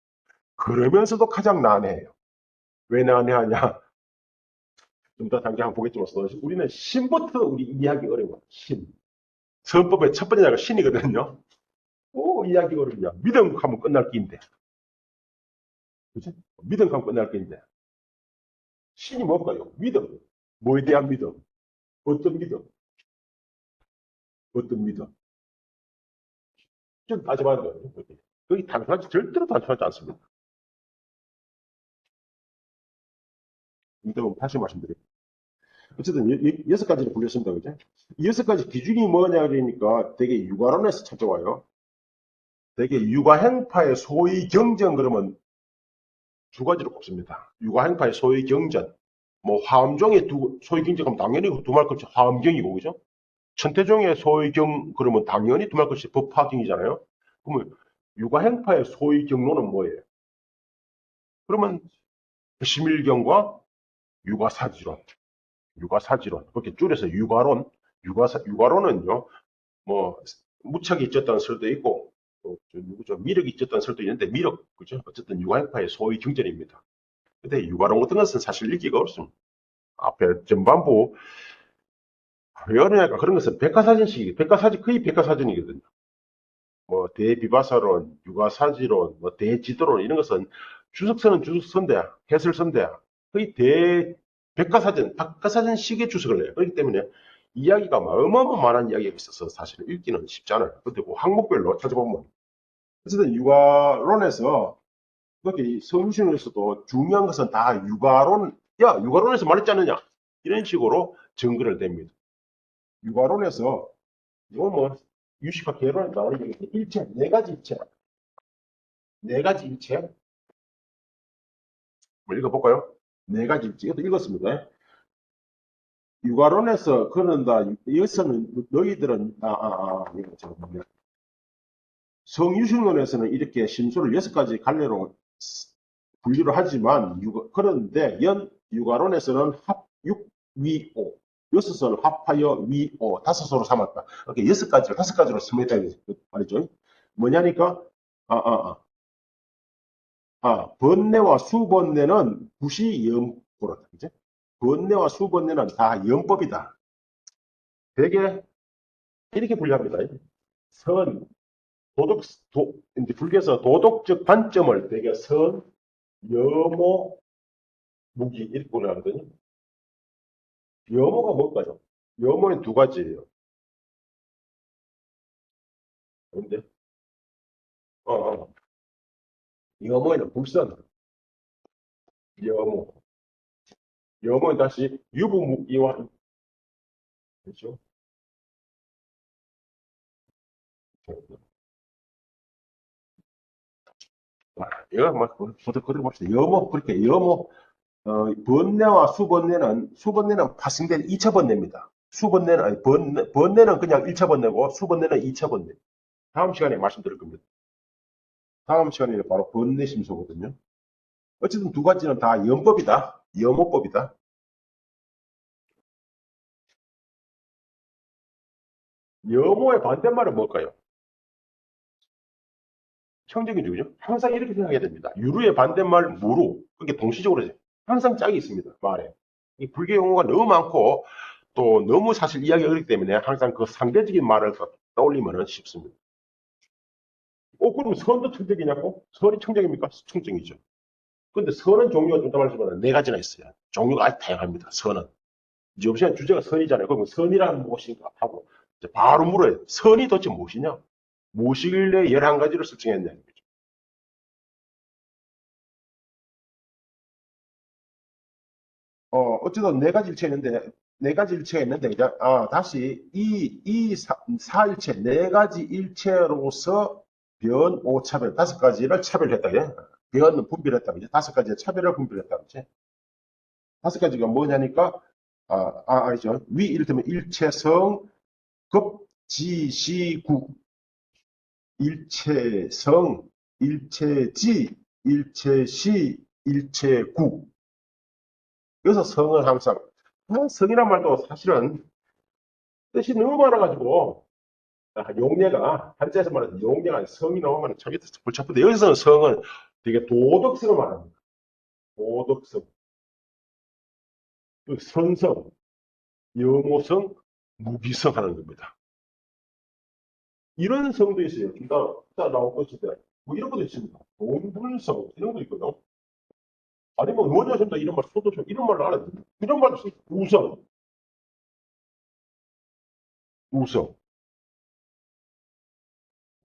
그러면서도 가장 난해해요. 왜 난해하냐? 좀 더 당장 한번 보겠지만, 우리는 신부터 우리 이해하기 어려워요. 신. 선법의 첫 번째 자가 신이거든요. 오, 이해하기 어렵냐. 믿음 하면 끝날 게인데. 그치? 믿음 하면 끝날 게인데. 신이 뭘까요? 믿음. 뭐에 대한 믿음? 어떤 믿음? 어떤 믿음? 좀 따져봐야 돼요. 그게 단순하지, 절대로 단순하지 않습니다. 이따 다시 말씀드릴게요. 어쨌든 여섯 가지를 불렸습니다. 그죠? 이 여섯 가지 기준이 뭐냐 그러니까 되게 육아론에서 찾아와요. 되게 육아행파의 소위 경전 그러면 두 가지로 꼽습니다. 육아행파의 소위 경전. 뭐 화엄종의 소위 경전하면 당연히 두 말 끝이 화엄경이고 그죠? 천태종의 소위 경 그러면 당연히 두 말 끝이 법화경이잖아요. 그러면 육아행파의 소위 경로는 뭐예요? 그러면 심일경과 육아사지론. 육아사지론. 그렇게 줄여서 육아론. 육아론은요, 뭐, 무척이 있었다는 설도 있고, 또, 누구죠? 미력이 있었다는 설도 있는데, 미력, 그죠? 어쨌든 육아행파의 소위 경전입니다. 근데 육아론 같은 것은 사실 읽기가 어렵습니다. 앞에 전반부, 왜 어려냐니까 그런 것은 거의 백과사전이거든요. 뭐, 대비바사론, 육아사지론, 뭐, 대지도론, 이런 것은 주석서는 주석서인데, 해설서인데, 거의 백과사전식의 주석을 내요. 그렇기 때문에 이야기가 어마어마한 이야기가 있어서 사실은 읽기는 쉽지 않아요. 근데 그 항목별로 찾아보면. 어쨌든 육아론에서, 그렇게 성신에서도 중요한 것은 다 육아론에서 말했지 않느냐. 이런 식으로 증거를 댑니다. 육아론에서, 이거 뭐, 유식화 개론에 나오는 게 일체, 네 가지 일체. 네 가지 일체. 뭐 읽어볼까요? 네 가지 일체. 이것도 읽었습니다. 육아론에서 그런다. 여기서는 너희들은 이거 잠깐만요. 성유식론에서는 이렇게 심소를 여섯 가지 갈래로 분류를 하지만 그런데 육아론에서는 합육위오 여섯을 합하여 위오 다섯으로 삼았다. 이렇게 여섯 가지를 다섯 가지로 삼았다 말이죠. 뭐냐니까 번뇌와 수번뇌는 부시염보다. 이제 번뇌와 수번뇌는 다 염법이다. 되게 이렇게 분류합니다. 선, 이제 불교에서 도덕적 관점을 되게 선, 염호, 무기 이렇게 분류하거든요. 염호가 뭘까요? 염호는 두 가지예요. 그런데 어, 어. 염호에는 불선, 염호, 염호는 다시 유부무기와 그렇죠? 이거 뭐 보도 봅시다. 염호 그렇게 염호 번뇌와 수번뇌는 파생된 2차 번뇌입니다. 수번뇌는 아니 번뇌는 그냥 1차 번뇌고 수번뇌는 2차 번뇌. 다음 시간에 말씀드릴 겁니다. 다음 시간에 바로 번뇌 심소거든요. 어쨌든 두 가지는 다 염법이다. 염호법이다. 염호의 반대말은 뭘까요? 청정이주죠. 항상 이렇게 생각해야 됩니다. 유루의 반대말 무루. 그게 동시적으로 항상 짝이 있습니다. 말에. 이 불교 용어가 너무 많고 또 너무 사실 이야기가 어렵기 때문에 항상 그 상대적인 말을 떠올리면 쉽습니다. 그럼 선도 청정이냐고? 선이 청정입니까? 청정이죠. 근데 선은 종류가 좀 더 말씀하면 네 가지나 있어요. 종류가 아주 다양합니다. 선은. 이제 없이 주제가 선이잖아요. 그러면 선이란 무엇인가 하고 이제 바로 물어요. 선이 도대체 무엇이냐? 무엇이길래 11가지를 설정했냐? 어쨌든 네 가지 일체가 있는데, 네 가지 일체가 있는데, 그죠? 다시 이 사일체, 네 가지 일체로서 변, 오, 차별, 5가지를 차별했다. 예? 변은 분별했다. 그죠? 5가지의 차별을 분별했다. 그죠? 5가지가 뭐냐니까, 아니죠. 이를테면 일체성, 급, 지, 시, 구. 일체성, 일체지, 일체시, 일체구. 여기서 성은 항상, 성이란 말도 사실은 뜻이 너무 많아가지고, 용례가, 한자에서 말하는 용례가 성이 나오면 자기 뜻 골치 아픈데, 여기서는 성은 되게 도덕성을 말합니다. 도덕성, 그 선성, 영호성, 무기성 하는 겁니다. 이런 성도 있어요. 이따 나올 것인데, 뭐 이런 것도 있습니다. 돈불성, 이런 것도 있거든요. 아니면 원효성도 이런 말, 소도성, 이런 말을 알아요. 이런 말도 있어요. 우성, 우성.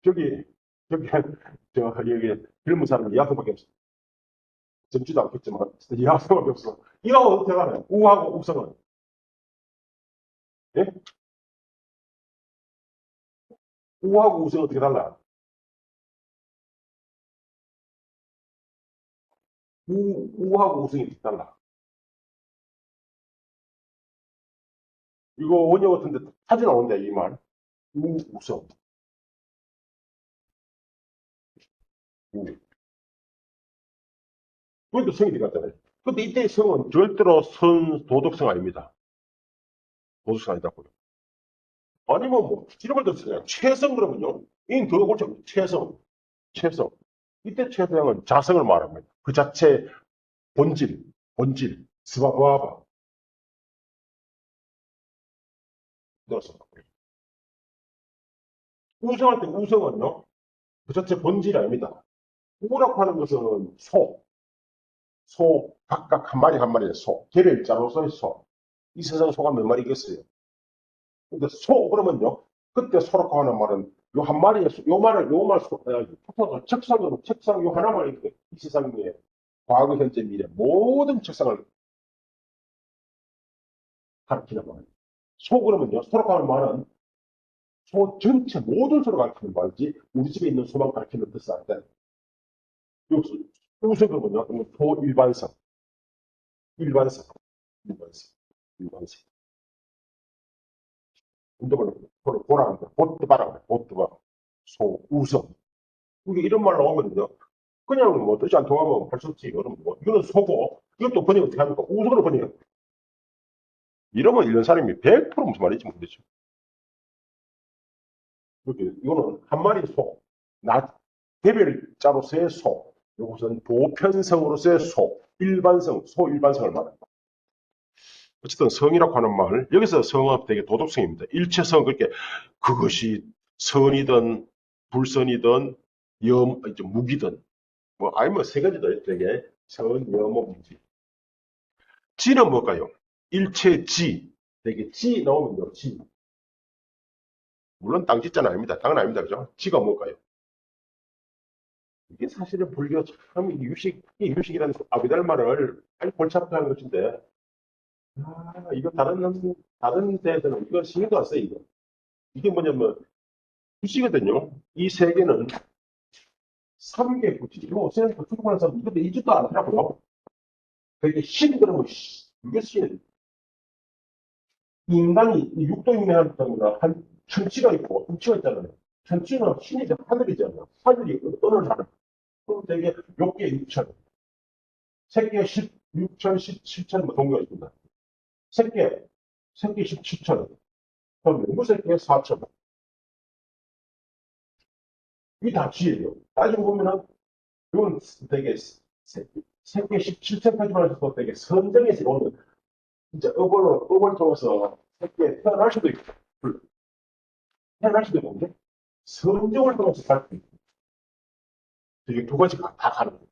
저기, 저기, 여기 젊은 사람이 야성밖에 없어. 젊지도 않겠지만, 야성밖에 없어. 이거하고 어떻게 하나요? 우하고 우성은. 예? 우하고 우성은 어떻게 달라? 우하고 우성이 어떻게 달라? 이거 원효 같은데 자주 나온대, 이 말. 우성. 우. 그러니까 성이 들어갔잖아요. 근데 이때 성은 절대로 도덕성 아닙니다. 도덕성 아니다고요. 아니면 뭐, 이런 걸 들었어요. 최성 그러면요. 이건 더 골치 아프죠. 최성. 이때 최성은 자성을 말합니다. 그 자체 본질, 스바바바. 넣어서. 우성할 때 우성은요. 그 자체 본질이 아닙니다. 우라고 하는 것은 각각 한 마리 한 마리의 소. 개별자로서의 소. 이 세상 소가 몇 마리겠어요? 근데 그러면요. 그때 소라고 하는 말은 요 한 마리의 요 말을, 요 말, 책상 요 하나만 이렇게 이 세상에 과거, 현재, 미래 모든 책상을 가리키는 말이에요. 그러면요. 소라고 하는 말은 소 전체 모든 소를 가리키는 말이지 우리 집에 있는 소만 가리키는 뜻은 아니다. 여기서 우선그러면요. 소 일반성, 일반성, 일반성. 운동을 보라는 거, 보트바라, 보트바, 우성. 이게 이런 말 나오면요. 그냥 뭐 뜻이 안 통하면 할 수 없지. 그럼 뭐, 이거는 소고, 이것도 번역 어떻게 합니까? 우성으로 번역. 이러면 이런 사람이 100% 무슨 말인지 모르겠죠. 이렇게, 이거는 한 마리 소, 개별자로서의 소, 이것은 보편성으로서의 일반성을 말합니다. 어쨌든 성이라고 하는 말, 여기서 성은 되게 도덕성입니다. 일체성, 그렇게 그것이 선이든 불선이든 무기든, 뭐, 아니면 세 가지 더 되게 선, 뭐, 무기. 지는 뭘까요? 일체지, 되게 지 나오면요, 지. 물론 땅지자는 아닙니다. 땅은 아닙니다. 그죠? 지가 뭘까요? 이게 사실은 불교 참 유식이라는 아비달 말을 아주 골치 아프게 하는 것인데, 이거 다른 데에서는 이거 신경도 안 써요, 이거. 이게 뭐냐면, 굳이거든요. 이 세계는 3개 굳이. 이거 세계에서 출판하는 사람 이것도 이짓도 안 하더라고요. 되게 신 그러면 이게 신. 인간이 육도인간한 겁니다. 한 천치가 있고 육치가 있잖아요. 천치는 신이 하늘이잖아요. 하늘이 어느 하늘. 그럼 되게 욕계 6천, 색계 16천, 17천 뭐 동료가 있습니다. 색계 17천, 그럼 무색계 4천. 이게 다 지예요. 나중에 보면은 이건 되게 세계 17층까지만 해서 되게 선정에서 오는 진짜 업을 통해서 세계에 태어날 수도 있고 태어날 수도 있는데 선정을 통해서 살 수 있고 이게 두 가지가 다 가는 거예요.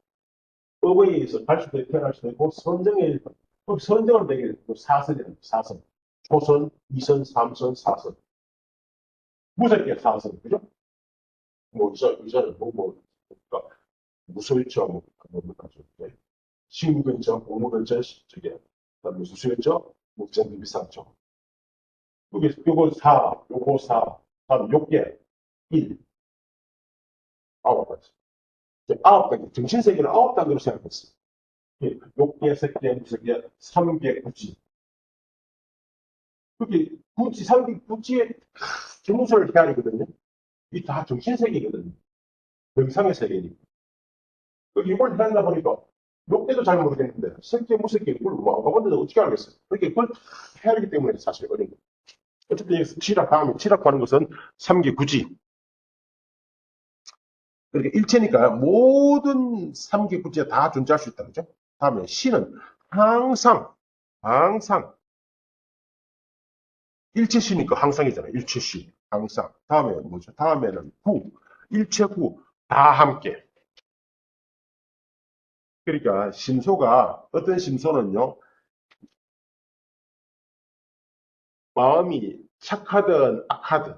어버이에서 갈 수도 있고 태어날 수도 있고 선정에 선정은 되게 사선이에요. 사선. 초선, 이선, 삼선, 사선. 무색계 사선. 그죠? 뭐 이선은 그러니까 무소유처 뭡니까? 신근처, 공무근처, 저게 그다음에 수수연처, 목전비 비상처. 여기 요거 4, 요거 4, 다음 요게 1, 아홉 가지. 아홉 가지. 정신세계는 아홉 단계로 생각했어요. 욕계, 색계, 무색계, 삼계, 구지. 그게 구지, 삼계, 구지의 정무서를 헤아리거든요. 이 다 정신세계거든요. 명상의 세계니까. 이걸 헤아리다 보니까 욕계도 잘 모르겠는데 색계, 무색계 이걸 뭐 안 가봤는데 어떻게 알겠어요? 그러니까 그걸 헤아리기 때문에 사실 어려운 거예요. 어쨌든 칠학 다음에 칠학하는 것은 삼계 구지. 그러니까 일체니까 모든 삼계 구지가 다 존재할 수 있다. 그죠? 다음에 시는 항상 일체시니까 항상이잖아요. 일체시, 항상. 다음에 뭐죠? 다음에는 구, 일체구, 다 함께. 그러니까 심소가 어떤 심소는요, 마음이 착하든 악하든,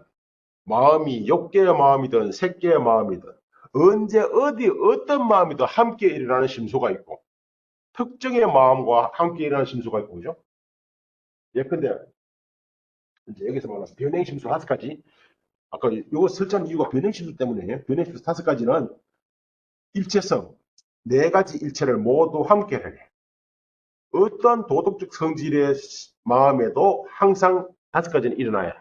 마음이 욕계의 마음이든 색계의 마음이든, 언제 어디 어떤 마음이든 함께 일어나는 심소가 있고, 특정의 마음과 함께 일어나는 심소가 있고, 그죠? 예컨대 이제 여기서 말하는 변행심소 다섯 가지. 아까 이거 설정 이유가 변행심소 때문에 변행심소 다섯 가지는 일체성, 네 가지 일체를 모두 함께 해. 어떠한 도덕적 성질의 마음에도 항상 다섯 가지는 일어나야 해.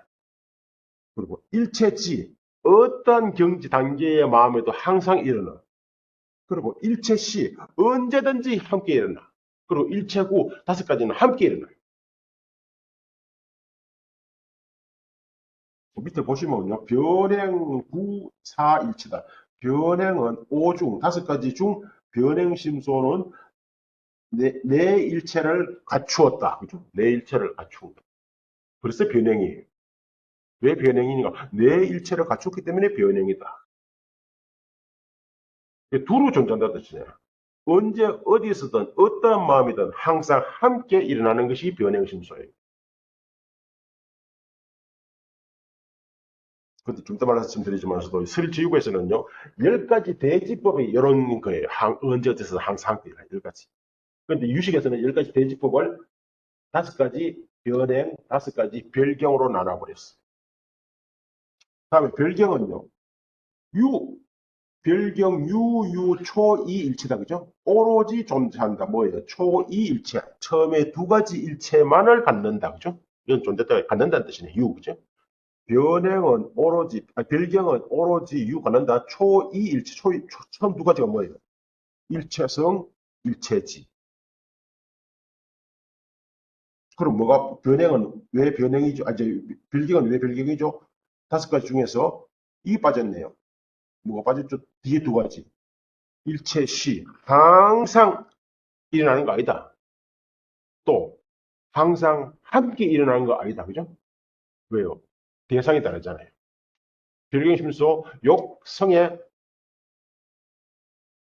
그리고 일체지, 어떠한 경지 단계의 마음에도 항상 일어나. 그리고 일체시, 언제든지 함께 일어나. 그리고 일체구, 다섯 가지는 함께 일어나. 밑에 보시면요. 변행, 구, 사, 일치다. 변행은 오중, 다섯 가지 중 변행심소는 내 일체를 갖추었다. 그죠? 내 일체를 갖추었다. 그래서 변행이에요. 왜 변행이니까? 내 일체를 갖췄기 때문에 변행이다. 두루 존재한다는 뜻이잖아요. 언제 어디서든 어떠한 마음이든 항상 함께 일어나는 것이 변행심소예요. 근데 좀 더 말씀드리지만서도 설지유구에서는요, 10가지 대지법이 이런 거예요. 언제 어디서 항상 함께 일어나요. 10가지. 그런데 유식에서는 10가지 대지법을 5가지 변행, 5가지 별경으로 나눠버렸어요. 다음에 별경은요, 유, 별경, 초이일체다. 그죠? 오로지 존재한다. 뭐예요? 초이일체. 처음에 두 가지 일체만을 갖는다. 그죠? 이건 존재다. 갖는다는 뜻이네. 그죠? 변행은 오로지, 별경은 오로지 갖는다. 초이일체. 처음 두 가지가 뭐예요? 일체성, 일체지. 그럼 뭐가, 변행은 왜 변행이죠? 이제 별경은 왜 별경이죠? 5가지 중에서 이 빠졌네요. 뭐가 빠졌죠? 뒤에 두 가지. 일체시. 항상 일어나는 거 아니다. 또 항상 함께 일어나는 거 아니다. 그죠? 왜요? 대상이 다르잖아요. 별경심소 욕성의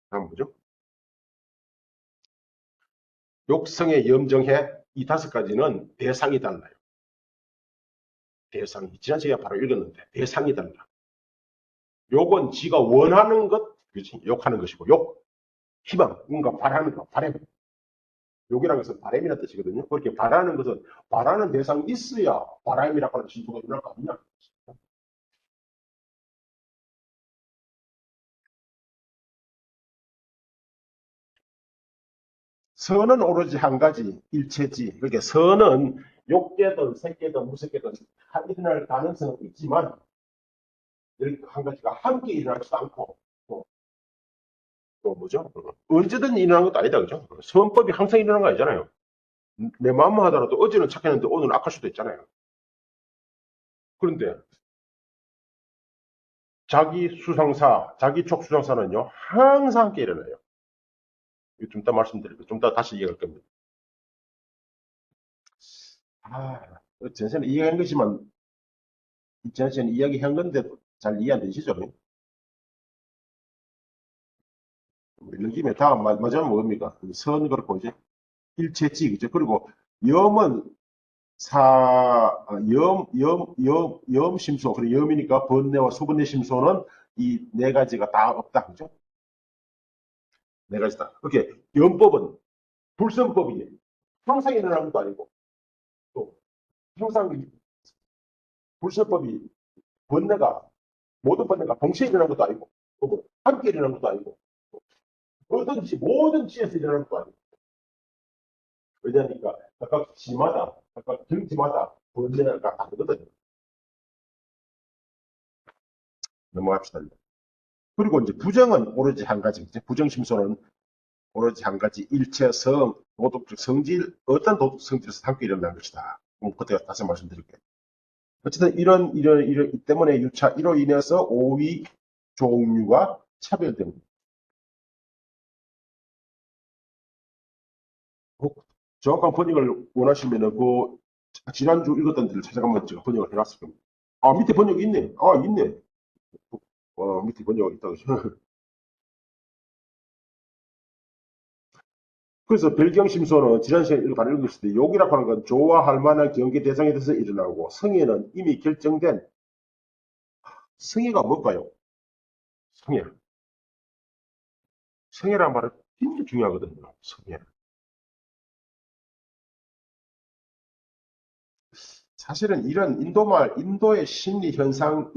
다음 뭐죠? 욕성의 염정해 이 5가지는 대상이 달라요. 대상이 지난 시간에 바로 읽었는데 대상이 달라. 욕은 지가 원하는 것, 그치? 욕하는 것이고 욕, 희망, 뭔가 바라는 것, 바람. 욕이라는 것은 바람이라는 뜻이거든요. 그렇게 바라는 것은 바라는 대상이 있어야 바람이라고 하는 진도가 일어날 거 아니냐. 선은 오로지 한 가지, 일체지. 그러니까 선은 욕계든 색계든 무색계든 다 일어날 가능성은 있지만 한 가지가 함께 일어나지도 않고 또 뭐죠? 언제든 일어나는 것도 아니다. 그죠? 선법이 항상 일어나는 거 아니잖아요. 내 마음만 하더라도 어제는 착했는데 오늘은 악할 수도 있잖아요. 그런데 자기 수상사, 자기 촉수상사는요 항상 함께 일어나요. 좀 이따 말씀드릴게요. 좀 이따 다시 이해할 겁니다. 아, 전에는 이해한 것이지만 전에 이야기한 건데 잘 이해 안 되시죠? 있는 김에 다음 마지막 뭡니까? 선 그렇고 이제 일체지 그죠? 그리고 염은 염심소 그리고 염이니까 번뇌와 소번뇌 심소는 이 네 가지가 다 없다 그죠? 네 가지다. 오케이. 염법은 불성법이 항상 일어나는 것도 아니고 또 항상 불성법이 번뇌가 모든 번뇌가 동시에 일어나는 것도 아니고 또 함께 일어나는 것도 아니고 뭐든지 모든 지에서 일어나는 것도 아니고 왜냐니까 각각 지마다 각각 경지마다 번뇌가 다르거든요. 넘어갑시다. 그리고 이제 부정은 오로지 한 가지. 부정심소는 오로지 한 가지. 일체성, 도덕적 성질, 어떤 도덕 성질에서 함께 일어나는 것이다. 그때 다시 말씀드릴게요. 어쨌든 이런 때문에 유차, 이로 인해서 오위 종류가 차별됩니다. 정확한 번역을 원하시면은 지난주 읽었던 데를 찾아가면 제가 번역을 해놨을 겁니다. 아, 밑에 번역이 있네. 아, 있네. 밑에 번역이 있다고. 그래서 별경심소는 지난 시간에 바로 읽었을 때 욕이라고 하는 건 좋아할 만한 경계 대상에 대해서 일어나고 성애는 이미 결정된 성애가 뭘까요? 성애. 성애란 말은 진짜 중요하거든요. 성애. 사실은 이런 인도의 심리 현상,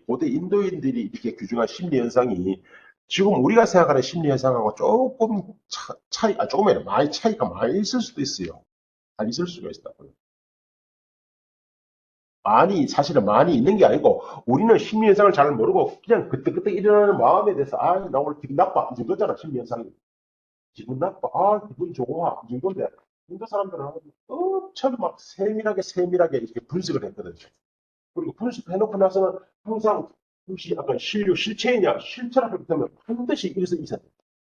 고대 인도인들이 이렇게 규정한 심리 현상이 지금 우리가 생각하는 심리 현상하고 조금 조금이 아니라 많이 차이가 많이 있을 수도 있어요. 안 있을 수가 있다. 사실은 많이 있는 게 아니고, 우리는 심리현상을 잘 모르고, 그냥 그때그때 일어나는 마음에 대해서, 아, 나 오늘 기분 나빠. 이 정도잖아, 심리현상이. 기분 나빠. 아, 기분 좋아. 이 정도인데, 인도 사람들은 엄청 막 세밀하게 이렇게 분석을 했거든요. 그리고 분석해놓고 나서는 항상 혹시 약간 실체냐, 실체라고 하면 반드시 이것은 있어야 돼.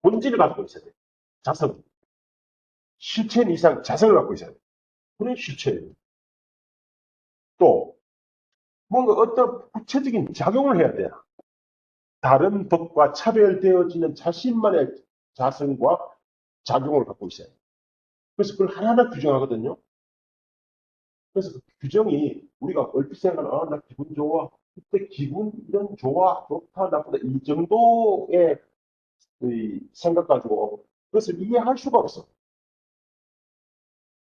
본질을 갖고 있어야 돼. 자성. 실체 이상 자성을 갖고 있어야 돼. 그런 실체예요. 또, 뭔가 어떤 구체적인 작용을 해야 돼. 다른 법과 차별되어지는 자신만의 자성과 작용을 갖고 있어요. 그래서 그걸 하나하나 규정하거든요. 그래서 그 규정이 우리가 얼핏 생각하면, 아, 나 기분 좋아. 그때 기분, 이런 좋아, 좋다, 나쁘다. 이 정도의 이 생각 가지고 그것을 이해할 수가 없어.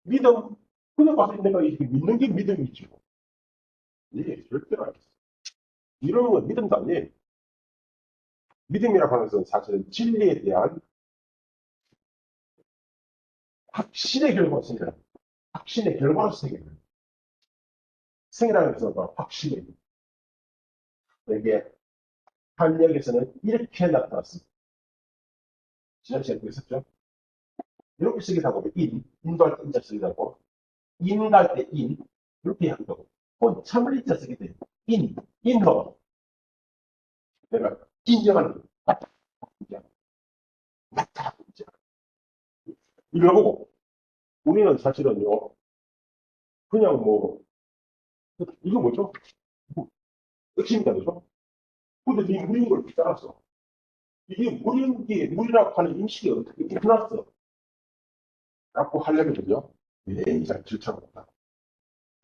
믿음, 그냥 봐서 내가 이렇게 믿는 게 믿음이지. 이게 절대로 아니었어. 이러는 건 믿음도 아니에요. 믿음이라고 하는 것은 사실은 진리에 대한 확신의 결과로 생겨요. 확신의 결과로 생겨요. 생이라는 것은 확신이 이게 한역에서는 이렇게 나타났습니다. 지난 시간에 보셨죠? 이렇게 쓰기도 하고 인도할 때 인자 쓰기도 하고 인갈 때 이렇게 하기도 하고 또 참을 인자 쓰기도 해요. 인허 내가 인정하는 거 맞다 인정 맞다 인정 이러고 우리는 사실은요 그냥 뭐 이거 뭐죠? 뭐, 핵심이다 그죠? 근데 이 물인 걸 따랐어. 이게 물이라고 하는 인식이 어떻게 일어났어? 라고 하려면요. 왜 이상 질차가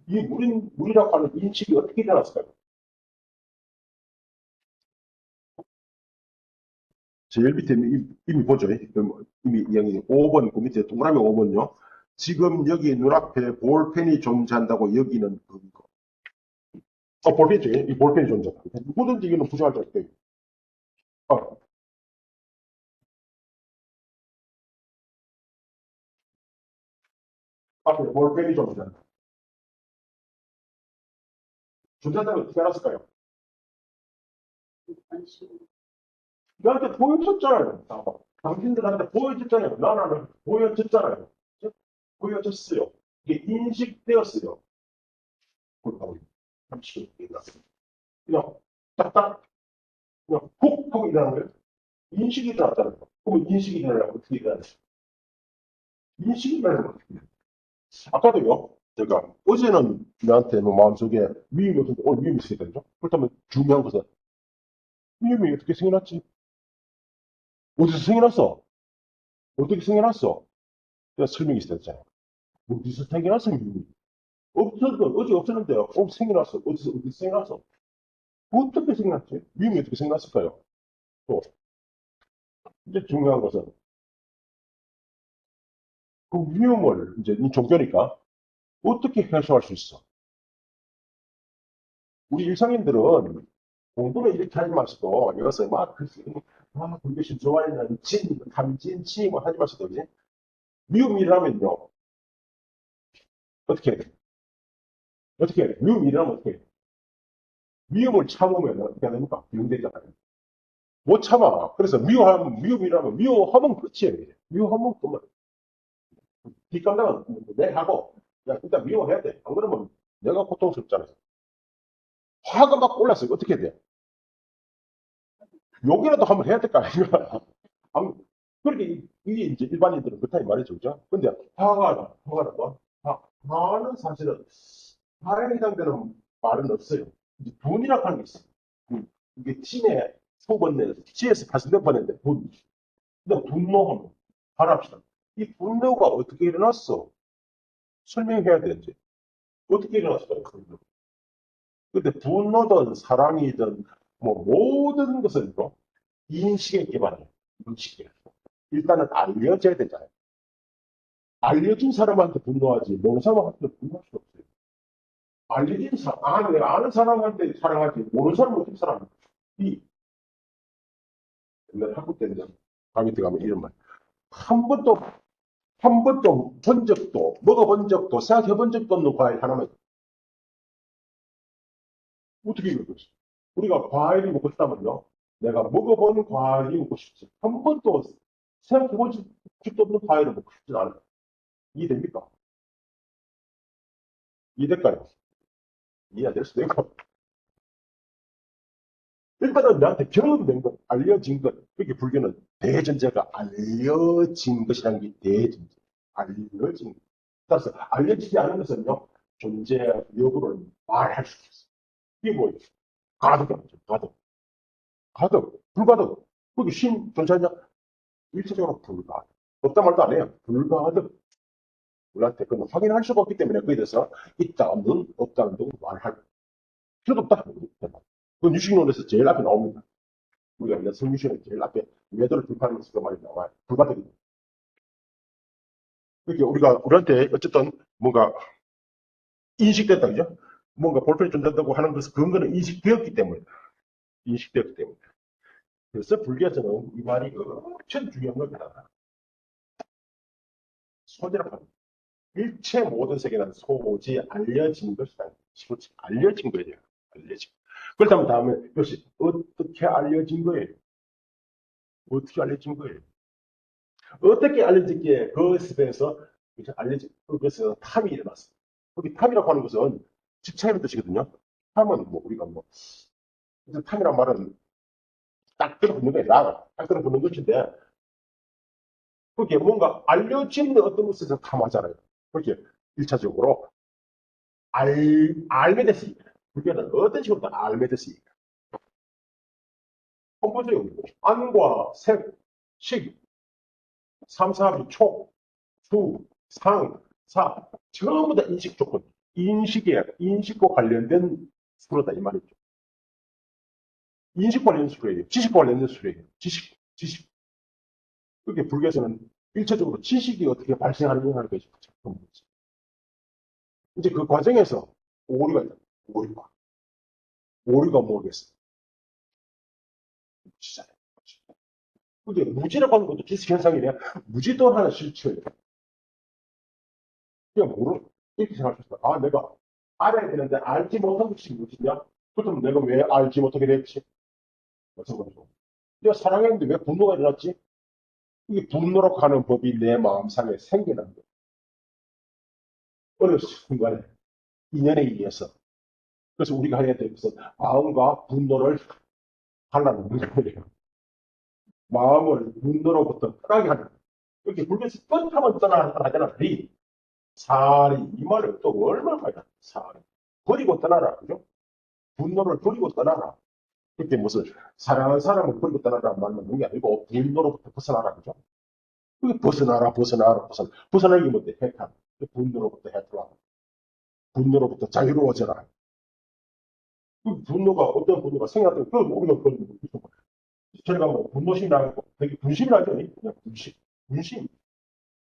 이 물이라고 하는 인식이 어떻게 일어났을까요? 제일 밑에 이미 보죠. 이미 이야기 5번, 그 밑에 동그라미 5번요. 지금 여기 눈앞에 볼펜이 존재한다고 여기는 그거. 볼펜이죠. 이 볼펜이 존재한다. 누구든지 이거는 부정할 수 없대요. 어, 앞에 볼펜이 존재한다. 존재한다는 어떻게 알았을까요? 나한테 보여줬잖아요. 당신들한테 보여줬잖아요. 나는 보여줬잖아요. 보여줬어요. 이게 인식되었어요. 그렇다고 함식이 일어났습니다. 그냥 딱딱 그냥 훅 하고 일어나는 거예요. 인식이 일어났잖아요. 그러면 인식이 일어나면 어떻게 일어나요? 인식이 일어나면 어떻게 해요? 아까도요. 제가 어제는 나한테 뭐 마음속에 위임이 없는데 오늘 위임이 있어야 되죠. 그렇다면 중요한 것은 위임이 어떻게 생겨났지? 어디서 생겨났어? 어떻게 생겨났어? 내가 설명이 있었잖아. 어디서 생겨났어, 미움이? 없었던, 어제 없었는데, 생겨났어. 어디서 생겨났어? 어떻게 생겨났지? 미움이 어떻게 생겨났을까요? 또, 이제 중요한 것은, 그 미움을, 이제, 이 종교니까, 어떻게 해소할 수 있어? 우리 일상인들은, 공부를 이렇게 하지 마시고, 이것을 막, 불교심 좋아하는 탐진, 치임을 하지 마시고, 그지? 미움이라면요, 어떻게 해야 돼? 어떻게 해야 돼? 미움이라면 어떻게 해야 돼? 미움을 참으면 어떻게 해야 됩니까? 미움되잖아요. 못 참아. 그래서 미움이라면, 미워하면 끝이에요. 미워하면 그만. 뒷감당은 내 하고, 야, 일단 미워해야 돼. 안 그러면 내가 고통스럽잖아요. 화가 막 올랐어요. 어떻게 해야 돼? 욕이라도 한번 해야 될 거 아닌가? 그렇게, 이게 이제 일반인들은 그렇다 이 말이죠. 그죠? 근데 화가 나, 뭐? 화는 사실은, 화에 해당되는 말은 없어요. 이제 분이라고 하는 게 있어요. 이게 팀의 속은 TS 발생될 뻔했는데, 근데 분노하면, 바랍시다. 이 분노가 어떻게 일어났어? 설명해야 되는지. 어떻게 일어났을까요? 근데 분노든 사랑이든 뭐 모든 것을 인식에 기반해요. 인식에. 일단은 알려져야 되잖아요. 알려진 사람한테 분노하지 모르는 사람한테 분노할 수 없어요. 알려진 사람, 내가 아는 사람한테 사랑하지 모르는 사람은 어떻게 사랑해? 이 옛날 학교 때는 강의 들어가면 이런 말. 한 번도 한 번도 본 적도 먹어본 적도 생각해본 적도 없는 과일 하나만 어떻게 이거겠어? 우리가 과일이 먹고 싶다면요. 내가 먹어본 과일이 먹고 싶지. 한 번도 생각해본 적도 없는 과일을 먹고 싶지 않아요. 이해됩니까? 이해될까요? 이해 안 될 수도 있고. 일단은 나한테 경험된 것, 알려진 것, 그게 불교는 대전제가 알려진 것이라는 게 대전제. 알려진 것. 따라서 알려지지 않은 것은요, 존재 여부를 말할 수 있어요. 이게 뭐예요? 가득이죠, 가득. 가득, 불가득. 그게 존재하냐? 일차적으로 불가득. 없다 말도 안 해요. 불가득. 우리한테 그건 확인할 수가 없기 때문에 그에 대해서 있다, 없는, 없다는 등 말할 필요도 없다. 그건 유식론에서 제일 앞에 나옵니다. 우리가 이제 성유식은 제일 앞에 매도를 불파하는 것을 많이 나와요. 불가득이다. 그러니까 우리한테 어쨌든 뭔가 인식됐다, 그죠? 뭔가 볼펜이 존재한다고 하는 것은 근거는 인식되었기 때문에. 인식되었기 때문에. 그래서 불교에서는 이 말이 엄청 중요한 겁니다. 소재라고 합니다. 일체 모든 세계는 소지 알려진 것이다. 소지 알려진 거예요. 알려진. 그렇다면 다음에 역시 어떻게 알려진 거예요? 어떻게 알려진 거예요? 어떻게 알려졌기에 그것에서 알려진 그것에서 탐이 일어났어. 거기 탐이라고 하는 것은 집착이라는 뜻이거든요. 탐은 뭐 우리가 뭐 탐이란 말은 딱 들어붙는 거예요. 나가 딱 들어붙는 것인데 그게 뭔가 알려진 어떤 것에서 탐하잖아요. 그게 일차적으로 알게 됐으니까. 불교는 어떤 식으로 다 알게 됐으니까. 컴포즈요. 안과 색, 식, 삼사비, 촉, 수, 상, 사. 전부 다 인식 조건. 인식과 관련된 수로다, 이 말이죠. 인식과 관련된 수로예요. 지식과 관련된 수로예요. 지식. 그게 불교에서는 일차적으로 지식이 어떻게 발생하느냐 하는 것이 이제 그 과정에서 오류가 있다. 오류가 뭐겠어? 진짜. 근데 무지라고 하는 것도 지식 현상이래. 무지도 하나 실체예요. 그냥 이렇게 생각할 수 있어. 내가 알아야 되는데 알지 못한 것이 무엇이냐? 그렇다면 내가 왜 알지 못하게 됐지? 마찬가지고. 내가 사랑했는데 왜 분노가 일어났지? 이게 분노라고 하는 법이 내 마음상에 생겨난 거야. 어느 순간에 인연에 의해서. 그래서 우리가 해야 될 것은 마음과 분노를 갈라놓는 거예요. 마음을 분노로부터 떠나게 하는 거예요. 이렇게 불교에서 떠나면 떠나잖아. 사리. 이 말을 또 얼마나 많이 사리. 버리고 떠나라. 그죠? 분노를 버리고 떠나라. 그게 무슨 사랑하는 사람을 버리고 떠나라는 말만 하는 게 아니고 분노로부터 벗어나라 그죠? 그게 벗어나기 뭔데? 해탈. 분노로부터 해탈하라. 분노로부터 자유로워져라. 그 분노가 어떤 분노가 생각하면 그 우리가 그런 저희가 뭐 분노심 나고 되게 분심이 나죠. 그냥 분심.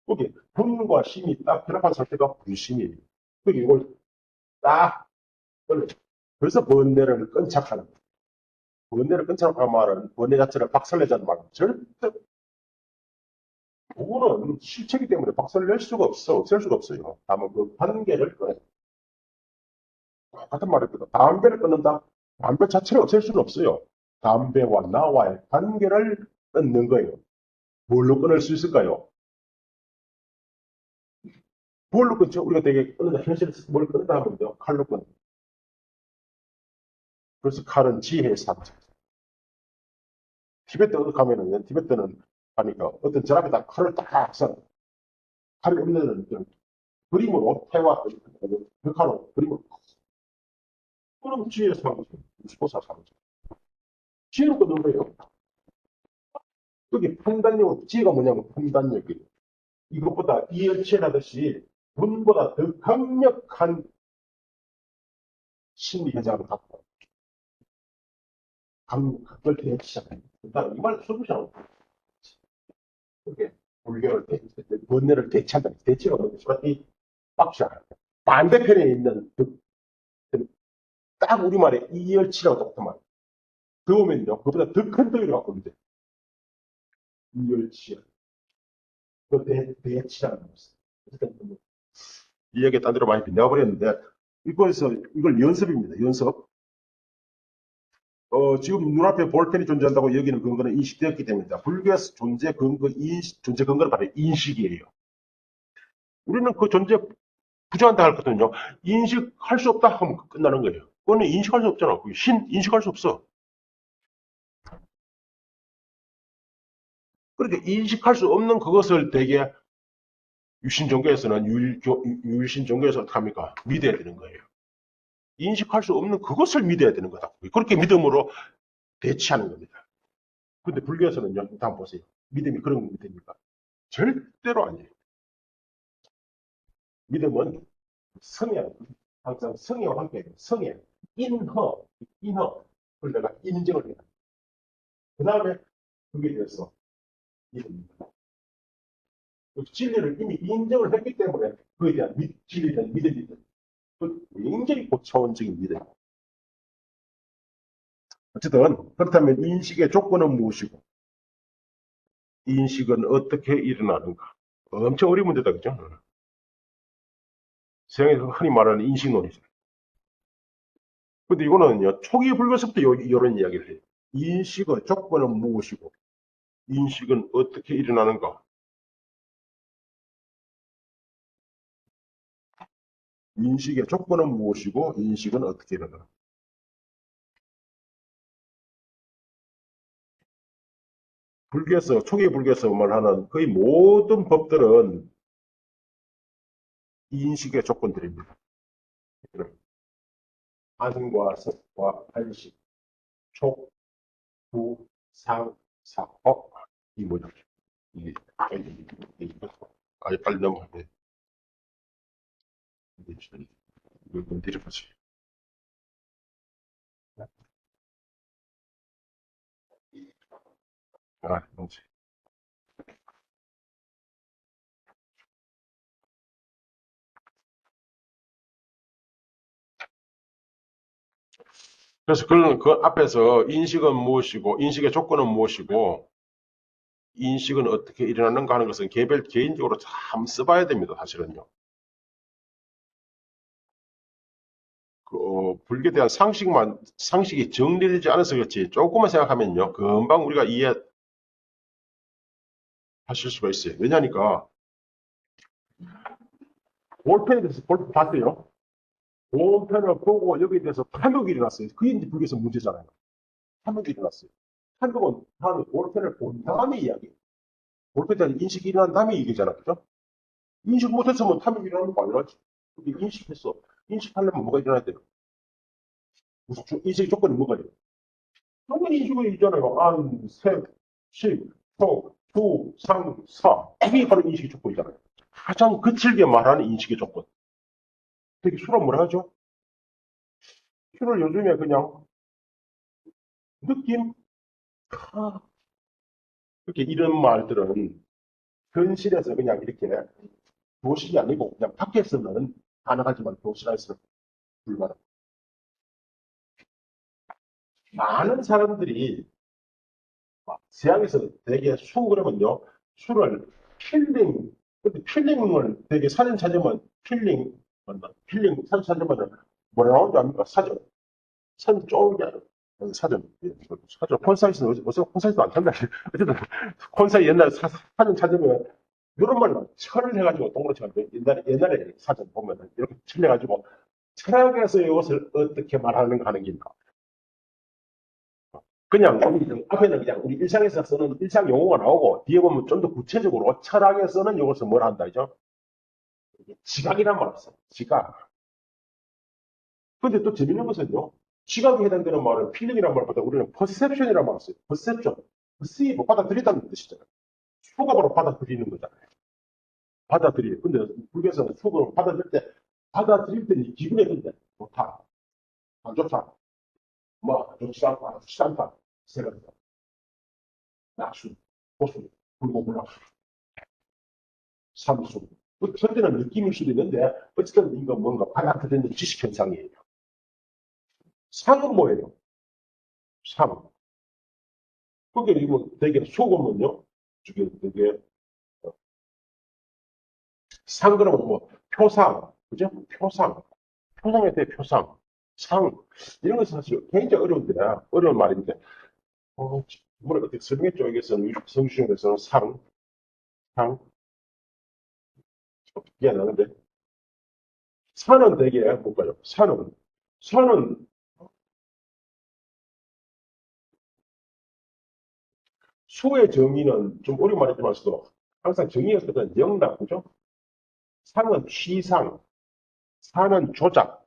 거기 분과 심이 딱 결합한 상태가 분심이에요. 그게 이걸 딱 걸려. 그래서 번뇌를 끈착하는 거예요. 번뇌를 끈착하는 말은 번뇌 자체를 박살내자는 말은 절대 그거는 실체이기 때문에 박살낼 수가 없어. 없앨 수가 없어요. 다만 그 관계를 끊어요. 똑같은 말이거든. 담배를 끊는다. 담배 자체를 없앨 수는 없어요. 담배와 나와의 관계를 끊는 거예요. 뭘로 끊을 수 있을까요? 뭘로 끊죠? 우리가 되게 끊는다. 현실에서 뭘 끊는다 하면요. 칼로 끊는. 그래서 칼은 지혜의 상징. 티베트 가면은, 티베트는 하니까 어떤 절앞에다 칼을 딱 써. 칼이 없는 그림으로, 태화, 그 칼로 그림으로. 그럼 지혜의 상징. 보사 상징. 지혜로 끊는 거예요. 여기 판단력, 지혜가 뭐냐면 판단력이에요. 이것보다 이열치라듯이 분보다 더 강력한 심리 현상을 갖고 그걸 대치잖아요. 일단 이말 소주잖아. 그게 불교를 원내를 대치한다. 대치가 뭐냐면 이 박자 반대편에 있는 딱 우리말에 이열치라고 똑같은 말. 그거면요. 그보다 더 큰 덩이를 갖고 있는데 이열치. 그 대치라는 거였어요. 어쨌든 뭐 이야기 딴 데로 많이 빗나가버렸는데 이걸 연습입니다. 연습. 지금 눈앞에 볼펜이 존재한다고 여기는 근거는 인식되었기 때문이다. 불교에서 존재 근거, 존재 근거는 바로 인식이에요. 우리는 그 존재 부정한다 할거든요. 인식할 수 없다 하면 끝나는 거예요. 그거는 인식할 수 없잖아. 인식할 수 없어. 그렇게 인식할 수 없는 그것을 되게 유신종교에서는 유일신종교에서 어떻게 합니까? 믿어야 되는 거예요. 인식할 수 없는 그것을 믿어야 되는 거다. 그렇게 믿음으로 대치하는 겁니다. 근데 불교에서는요, 한번 보세요. 믿음이 그런 믿음입니까? 절대로 아니에요. 믿음은 성향, 항상 성향과 함께 성향, 그걸 내가 인정을 해야 돼. 그 다음에 그게 대해서 믿음입니다. 그 진리를 이미 인정을 했기 때문에 그에 대한 진리에 대한 믿음이 굉장히 고차원적인 믿음. 어쨌든 그렇다면 인식의 조건은 무엇이고 인식은 어떻게 일어나는가? 엄청 어려운 문제다, 그죠? 서양에서 흔히 말하는 인식론이죠. 근데 이거는요, 초기 불교서부터 이런 이야기를 해요. 인식의 조건은 무엇이고 인식은 어떻게 일어나는가? 인식의 조건은 무엇이고 인식은 어떻게 일어나는가? 불교에서 초기 불교에서 말하는 거의 모든 법들은 인식의 조건들입니다. 안과 색과 발식, 촉, 구, 상, 사. 이 뭐냐? 이게 아예 빨리 넘어가야 돼. 이거 좀 내려보세요. 이제. 그래서 그 앞에서 인식은 무엇이고 인식의 조건은 무엇이고 인식은 어떻게 일어나는가 하는 것은 개인적으로 참 써봐야 됩니다. 사실은요. 불교에 대한 상식이 정리되지 않아서 그렇지, 조금만 생각하면요. 금방 우리가 이해하실 수가 있어요. 왜냐니까, 볼펜에 대해서 볼펜 봤어요. 볼펜을 보고 여기에 대해서 탐욕이 일어났어요. 그게 이제 불교에서 문제잖아요. 탐욕이 일어났어요. 탐욕은 다음에 볼펜을 본 다음에 이야기. 볼펜에 대한 인식이 일어난 다음에 얘기잖아. 그죠? 인식 못했으면 탐욕이 일어나는 거 아니라지. 근데 인식했어. 인식하려면 뭐가 일어나야 돼요? 무슨 인식의 조건이 뭐가 돼요? 당연히 인식이 있잖아요. 안, 색, 식, 속, 수, 상, 사. 이게 바로 인식의 조건이잖아요. 가장 거칠게 말하는 인식의 조건. 되게 술은 뭐라 하죠? 술을 요즘에 그냥 느낌? 아, 이렇게 이런 말들은 현실에서 그냥 이렇게 도식이 아니고 그냥 밖에서는 가능하지만 도시락에서는 불가능. 많은 사람들이 세상에서 되게 수 그러면요. 술을 필링, 근데 필링을 되게 사진 찾으면 필링, 맞나? 필링 사진 찾으면 뭐라 나오는지 압니까? 사전. 사진 쪼개 사전. 예, 사전. 콘사이트는 어서 콘사이트 안 탄다. 어쨌든 콘사이트 옛날 사전 찾으면 이런 말로 철을 해가지고 동그랗게 해가지고 옛날에 사전 보면은 이렇게 칠해가지고 철학에서 이것을 어떻게 말하는가 하는 게 있나. 그냥 앞에는 그냥 우리 일상에서 쓰는 일상 용어가 나오고 뒤에 보면 좀 더 구체적으로 철학에서는 이것을 뭘 한다 이죠? 지각이란 말을 써요. 지각. 근데 또 재밌는 것은요. 지각에 해당되는 말은 필링이란 말보다 우리는 퍼셉션이란 말을 써요. 퍼셉션. perceive, 받아들이다는 뜻이잖아요. 수가 바로 받아들이는 거잖아요. 받아들이는. 근데 불교에서는 수를 받아들일 때 받아들일 때는 기분이 근데 좋다. 안 좋다. 뭐 좋지 않다. 좋지 않다. 세 가지. 약수, 보수, 불고불락수. 삼수. 현재는 느낌일 수도 있는데, 어쨌든 이거 뭔가 받아들이는 지식 현상이에요. 상은 뭐예요? 상. 그게 이거 되게 속으면요, 저게 되게, 상 그러면 뭐, 표상. 그죠? 표상. 표상에 대해 표상. 상. 이런 것은 사실 굉장히 어려운데, 어려운 말인데, 뭐라 어떻게 설명해 쪽에서는, 성시중에서는 상, 상, 어떻게 해야 되는데, 산은 되게 뭘까요? 산은 수의 정의는 좀 어려운 말이지만서도 항상 정의가 어떤 영락, 그죠? 상은 취상, 사는 조작.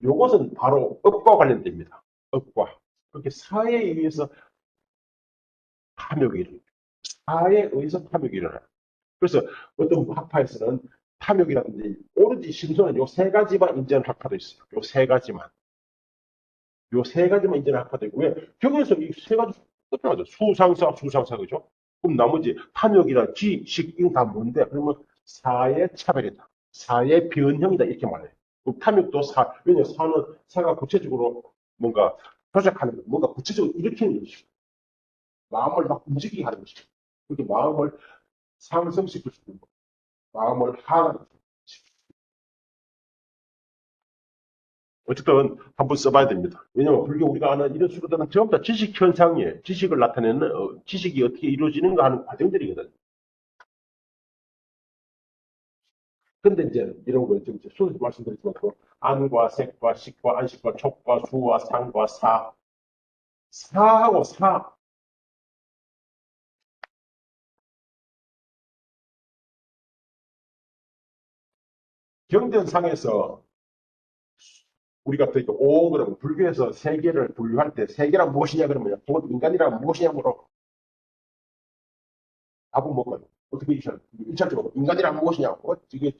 요것은 바로 업과 관련됩니다. 업과. 그렇게 사에 의해서 탐욕이 일어나요. 사에 의해서 탐욕이 일어나요. 그래서 어떤 학파에서는 탐욕이라든지 오로지 심소는 요 세 가지만 인정하는 학파도 있어요. 요 세 가지만. 요 세 가지만 인정하는 학파도 있고, 왜? 경에서 이 세 가지 끝나죠. 수상사, 수상사, 그죠? 그럼 나머지 탐욕이나 지, 식, 이건 다 뭔데? 그러면 사의 차별이다. 사의 변형이다. 이렇게 말해요. 그럼 탐욕도 사, 왜냐, 사는, 사가 구체적으로 뭔가 조작하는 거, 뭔가 구체적으로 일으키는 것이고, 마음을 막 움직이게 하는 것이고, 그렇게 마음을 상승시킬 수 있는 거, 마음을 하는 것. 어쨌든 한번 써봐야 됩니다. 왜냐하면 불교 우리가 아는 이런 수로들은 전부 다 지식 현상이에요. 지식을 나타내는 지식이 어떻게 이루어지는가 하는 과정들이거든요. 근데 이제 이런 거 지금 수도 말씀드렸지만 그 안과 색과 식과 안식과 촉과 수와 상과 사 사하고 사 경전상에서 우리가 또 오 그러면 불교에서 세계를 분류할 때 세계란 무엇이냐 그러면 인간이란 무엇이냐 물어 답은 뭐가요? 어떻게 일차적으로 인간이란 무엇이냐고 저게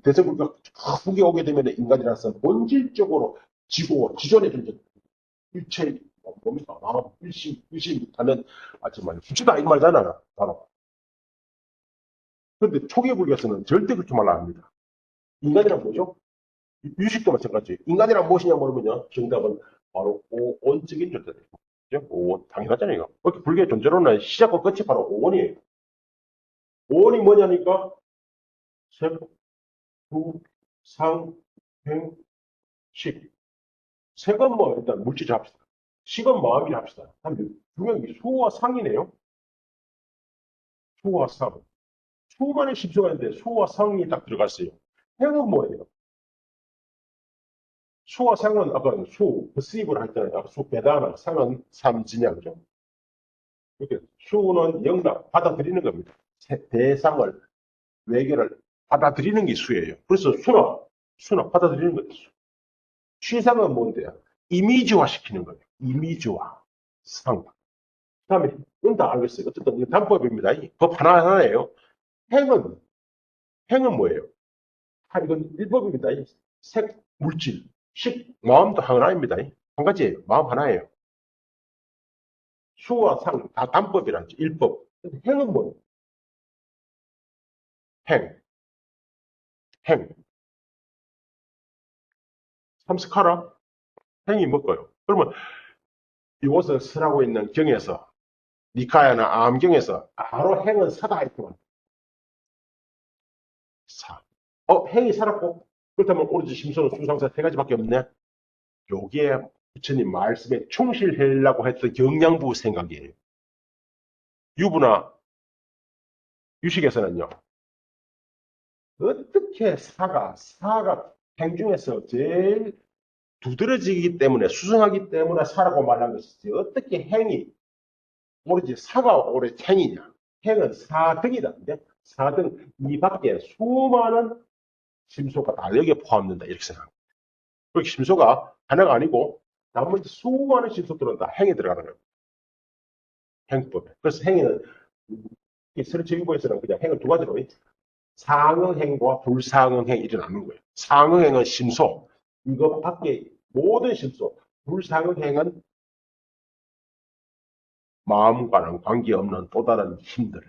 대승불교 후기 오게 되면 인간이라는 것은 본질적으로 지존의 존재 일체 뭡니까 마음 일심 하는 아지만 수치다 이 말잖아 바로. 근데 초기 불교에서는 절대 그렇게 말 안 합니다. 인간이란 뭐죠? 유식도 마찬가지. 인간이란 무엇이냐 물으면요 정답은 바로 오온적인 존재다. 그죠? 오온 당연하잖아요. 이거. 그렇게 불교의 존재로는 시작과 끝이 바로 오온이에요. 오온이 뭐냐니까 색, 수, 상, 행, 식. 색은 뭐 일단 물질을 합시다. 식은 마음이라 합시다. 분명히 수와 상이네요. 수와 상. 수만의 십수가 있는데 수와 상이 딱 들어갔어요. 행은 뭐예요? 수와 상은 아까 수, perceive를 했잖아요. 아까 수 배다나 상은 삼지냐 그죠? 이렇게 수는 영락 받아들이는 겁니다. 대상을 외계를 받아들이는 게 수예요. 그래서 수는 받아들이는 거죠. 취상은 뭔데요? 이미지화 시키는 거예요. 이미지화. 상. 그 다음에, 이건 다 알겠어요. 어쨌든, 이건 단법입니다. 법 하나하나예요. 행은, 행은 뭐예요? 이건 일법입니다. 색, 물질, 식, 마음도 하나입니다. 한 가지예요. 마음 하나예요. 수와 상, 다 단법이라죠. 일법. 행은 뭐예요? 행, 행. 참석하라? 행이 뭘까요? 그러면 이곳을 서라고 있는 경에서, 니카야나 암경에서 바로 행은 사다 했구만. 사. 행이 살았고, 그렇다면 오로지 심소는 수상사 세 가지밖에 없네? 요게 부처님 말씀에 충실하려고 했던 경량부 생각이에요. 유부나 유식에서는요, 어떻게 사가 행 중에서 제일 두드러지기 때문에, 수성하기 때문에 사라고 말한 것이지, 어떻게 행이, 오로지 사가 오래 행이냐. 행은 사등이다. 사등, 이 밖에 수많은 심소가 다 여기에 포함된다. 이렇게 생각합니다. 그렇게 심소가 하나가 아니고, 나머지 수많은 심소들은 다 행에 들어가는 거예요. 행법. 그래서 행위는, 서른체육부에서는 그냥 행을 두 가지로, 상응행과 불상응행 이렇게 나누는 거예요. 상응행은 심소. 이거 밖에 모든 심소. 불상응행은 마음과는 관계없는 또 다른 힘들.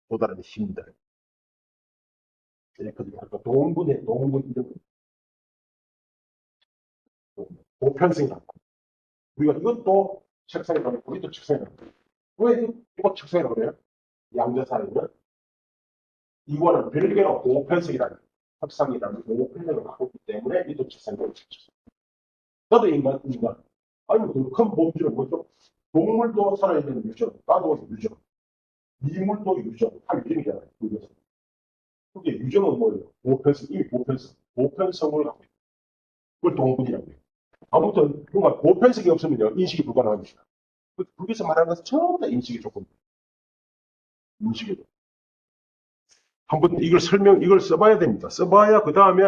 또 다른 힘들. 동분의 동분 이런 거. 보편性. 우리가 이것도 책상에 가면 우리도 책상에 가면 왜 이거 책상에 그래요? 양자살이는 이거는 별개로 보편성이라는 합상이라는 보편성을 갖고 있기 때문에 이도 책상에 책상. 나도 인간. 아니 그큰 범주는 뭐죠? 동물도 살아있는 유전, 나도 유전, 미물도 유전, 다 유전이잖아요. 그게 유전은 뭐예요? 보편성, 이미 보편성을 갖고 있어요. 그걸 동분이라고 해요. 아무튼 뭔가 보편성이 없으면요 인식이 불가능합니다. 불교에서 말하는 것은 전부 다 인식이 조금 인식이 한번 이걸 써봐야 됩니다. 써봐야 그 다음에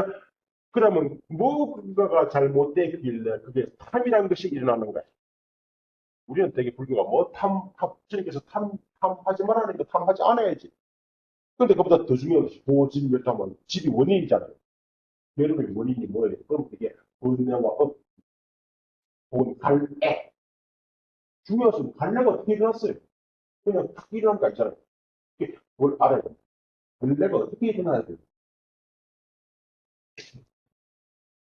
그러면 뭐가 잘못됐길래 그게 탐이라는 것이 일어나는 거예요. 우리는 되게 불교가 뭐 부처님께서 탐하지 말라니까 탐하지 않아야지. 근데 그보다 더 중요한 것이 보집멸탐은 집이 원인이잖아요. 여름의 원인이 뭐예요? 그럼 그게 본능과 갈애. 중요한 것은 갈래가 어떻게 일어났어요? 그냥 탁 일어난 거 있잖아요. 뭘 알아요? 갈래가 어떻게 일어나야 돼요?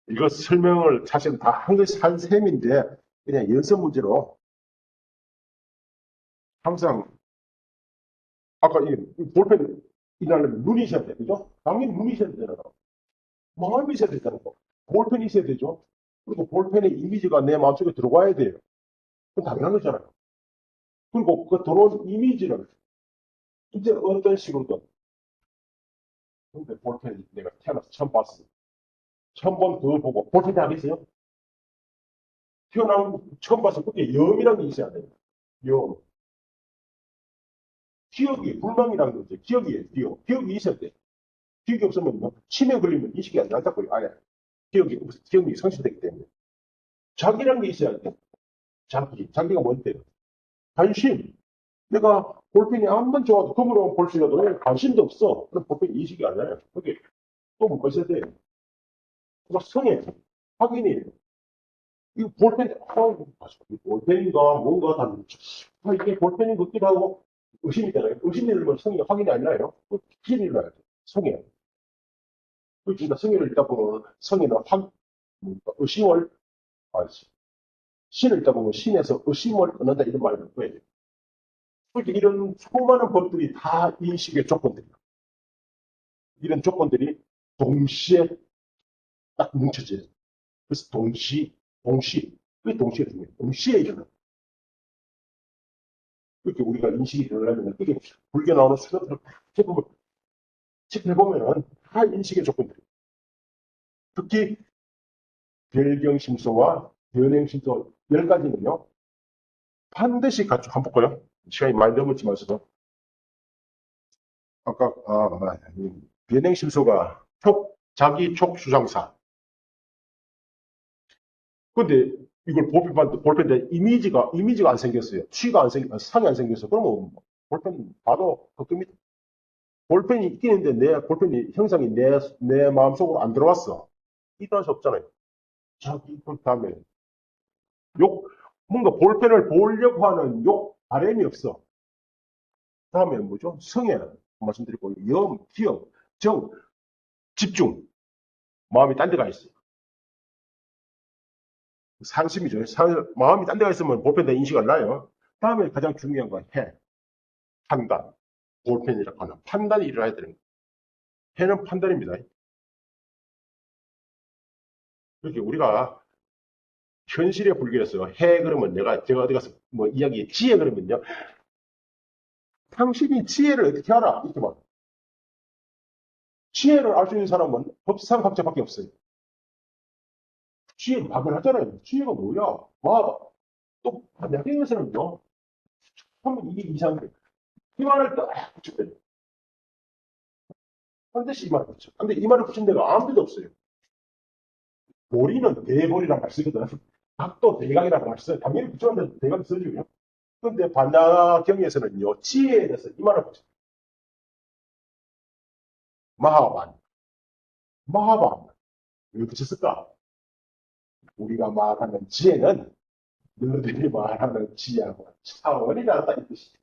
이거 설명을 사실 다 한 셈인데 그냥 연습 문제로 항상 아까 이 볼펜 일하려면 눈이 있어야 돼, 그죠? 당연히 눈이 있어야 되잖아. 마음이 있어야 되잖아. 볼펜이 있어야 되죠. 그리고 볼펜의 이미지가 내 마음속에 들어와야 돼요. 그건 당연한 거잖아요. 그리고 그 들어온 이미지를 이제 어떤 식으로든 근데 볼펜 내가 태어나서 처음 봤어. 처음 본 그걸 보고 볼펜이 하겠어요? 태어나면 처음 봐서 그게 염이라는 게 있어야 돼요. 염. 기억이 불망이라는 거죠. 기억이에요. 기억이 있어야 돼. 기억이 없으면 뭐 치매 걸리면 인식이 안 난다고요. 아예 기억이 상실되기 때문에. 자기라는 게 있어야 돼. 자기가 뭔데요? 관심. 내가 볼펜이 한번 좋아도 검으로 볼 수라도 관심도 없어. 그럼 볼펜 인식이 안 나요. 그게 또 뭐가 있어야 돼요? 그거 성에 확인이 이 볼펜, 볼펜인가 뭔가 다 이게 볼펜인 것 같기도 하고 의심이 되나요? 의심이 들면 성이 확인이 안 나요? 확인이 나야 돼. 성에. 그러니까 성의를 읽다 보면 성의는 의심을, 아, 신을 읽다 보면 신에서 의심을 얻는다 이런 말을 듣고 해요. 그러니까 이런 수많은 법들이 다 인식의 조건들이에요. 이런 조건들이 동시에 딱 뭉쳐져요. 그래서 그게 동시에 중요해요. 동시에 일어나. 그렇게 우리가 인식이 되려면 그게 불교 나오는 수련들을 다 체크해보면은 다 인식의 조건들이에요. 특히 별경심소와 변행심소 10가지는요. 반드시 갖추고 한번 볼까요? 시간이 많이 넘었지만서도 아까 변행심소가 자기 촉수상사 근데 이걸 볼펜인데 이미지가 안 생겼어요. 상이 안 생겼어. 그러면 볼펜 봐도 헛금이 볼펜이 있긴 있는데 내 볼펜이 형상이 내 마음속으로 안 들어왔어. 일어날 수 없잖아요. 자, 그 다음에 욕, 뭔가 볼펜을 보려고 하는 바램이 없어. 다음에 뭐죠? 성에 말씀드리고, 기억, 정, 집중. 마음이 딴 데가 있어요. 상심이죠. 마음이 딴 데가 있으면 볼펜에 인식이 안 나요. 다음에 가장 중요한 건 판단. 볼펜이라고 하는 판단이 일어나야 되는 거예요. 해는 판단입니다. 그렇게 우리가 현실에 불교에서 그러면 제가 어디 가서 뭐 이야기에 지혜 그러면요. 당신이 지혜를 어떻게 알아? 이렇게 말. 지혜를 알 수 있는 사람은 법상학자밖에 없어요. 지혜는 박을하잖아요. 지혜가 뭐야? 와, 또 반야경에서는요. 한번 이게 이상해요. 이말을 딱 붙였대요. 반드시 이 말을 붙여. 근데 이 말을 붙인 데가 아무 데도 없어요. 보리는 대보리란 말 쓰거든. 닭도 대각이라는 말 써요. 당연히 붙였는데 대각이 써주고요. 근데 반야경에서는요. 지혜에 대해서 이 말을 붙여요. 마하반. 마하반. 왜 붙였을까? 우리가 말하는 지혜는 너희들이 말하는 지혜하고 차원이 다르다 이 뜻이죠.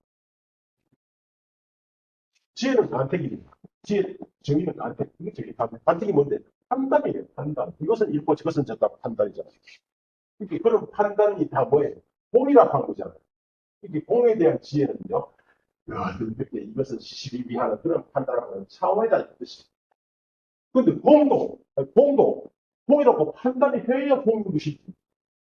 지혜는 간택입니다. 지혜 정의는 간택. 이게 저기 간택이 뭔데? 판단이에요. 판단. 이것은 읽고 저것은 저다 판단이잖아요. 이게 그런 판단이 다 뭐예요? 공이라고 한 거잖아요. 이게 공에 대한 지혜는요. 이것은 시시비비하는 그런 판단하는 차원이다 이 뜻이죠. 근데 공이라고 판단이 해야 공인 것이지.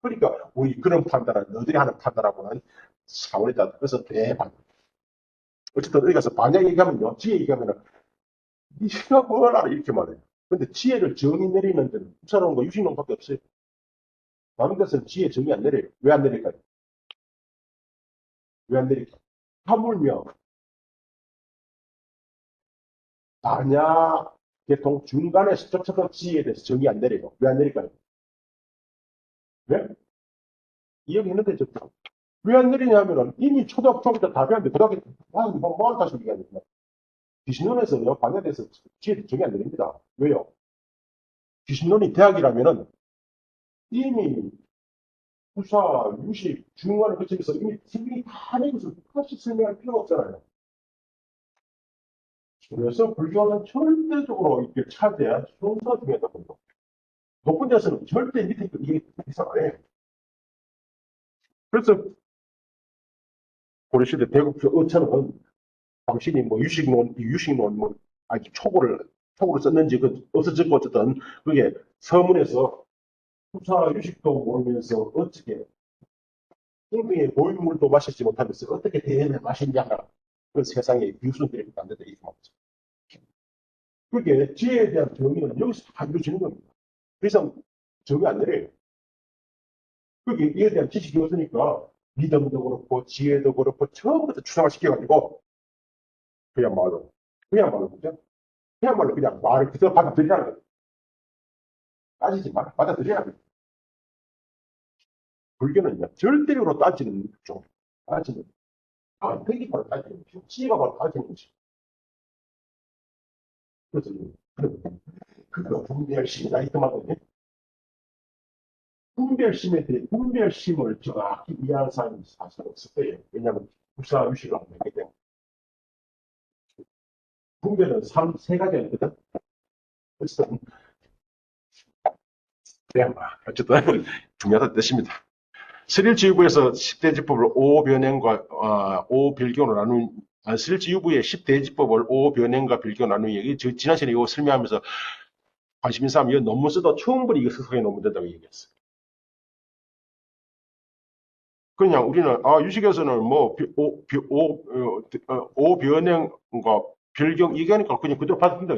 그러니까 우리 그런 판단은 너희들이 하는 판단하고는 차원이다. 그래서 대반. 어쨌든 어디 가서 반야 얘기하면요. 지혜 얘기하면은 니가 뭘 알아 이렇게 말해요. 근데 지혜를 정의 내리는 데는 국사론과 유식론밖에 없어요. 다른 데서는 지혜 정의 안 내려요. 왜 안 내릴까요? 왜 안 내릴까? 하물며 반야 계통 중간에 접촉한 지혜에 대해서 정의 안 내려요. 왜 안 내릴까요? 왜? 이야기했는데 왜 안 내리냐면은 이미 초등학교 때 답이었는데 고등학교 때 뭐하는 다시 얘기하는 거야. 귀신론에서요 반야에 대해서 지혜 정의 안 내립니다. 왜요? 귀신론이 대학이라면은 이미 부사, 유식, 중간을 거치면서 이미 선생님이 다 내고서 똑같이 설명할 필요가 없잖아요. 그래서 불교는 절대적으로 이렇게 차지해야 순서 중에다 보죠. 높은 데서는 절대 밑에 이게 이상 안 해요. 그래서 고려시대 대국조 어처는 당신이 뭐 유식론, 뭐, 아니, 초고를 썼는지, 어디서 적고 어쨌든, 그게 서문에서 부사 유식도 모르면서 어떻게 인생의 고인물도 마시지 못하면서 어떻게 대연을 마시냐. 그 세상에 비웃음들이 안 된다. 이렇게 말이죠. 그게 지혜에 대한 정의는 여기서 다 이루어지는 겁니다. 그래서 정의 안 내려요. 그게 이에 대한 지식이 없으니까 믿음도 그렇고 지혜도 그렇고 처음부터 추상화 시켜가지고 그야말로 그죠? 그야말로 그냥 말을 그대로 받아들이라는 거예요. 따지지 마라. 받아들이라는 거예요. 불교는요, 절대적으로 따지는 쪽. 따지는. 되게 바로 따지는 거죠. 지혜가 바로 따지는 거죠. 그래서, 그거 분별심이다. 이거 말거든요. 분별심을 정확히 이해하는 사람이 사실 없을 거예요. 왜냐하면 불사의식을 안 되기 때문에. 분별은 세 가지가 있거든. 어쨌든, 어쨌든 중요하다는 뜻입니다. 실일지휘부에서 10대 지법을 5변행과 5별경으로 나눈 실일지휘부의 10대 지법을 5변행과 별경으로 나눈 얘기 지난 시간에 이거 설명하면서 관심 있는 사람 이 논문 써도 충분히 이거 서석에 논문 된다고 얘기했어요. 그냥 우리는 유식에서는 뭐 오변행과 별경 얘기하니까 그냥 그대로 받아들인다.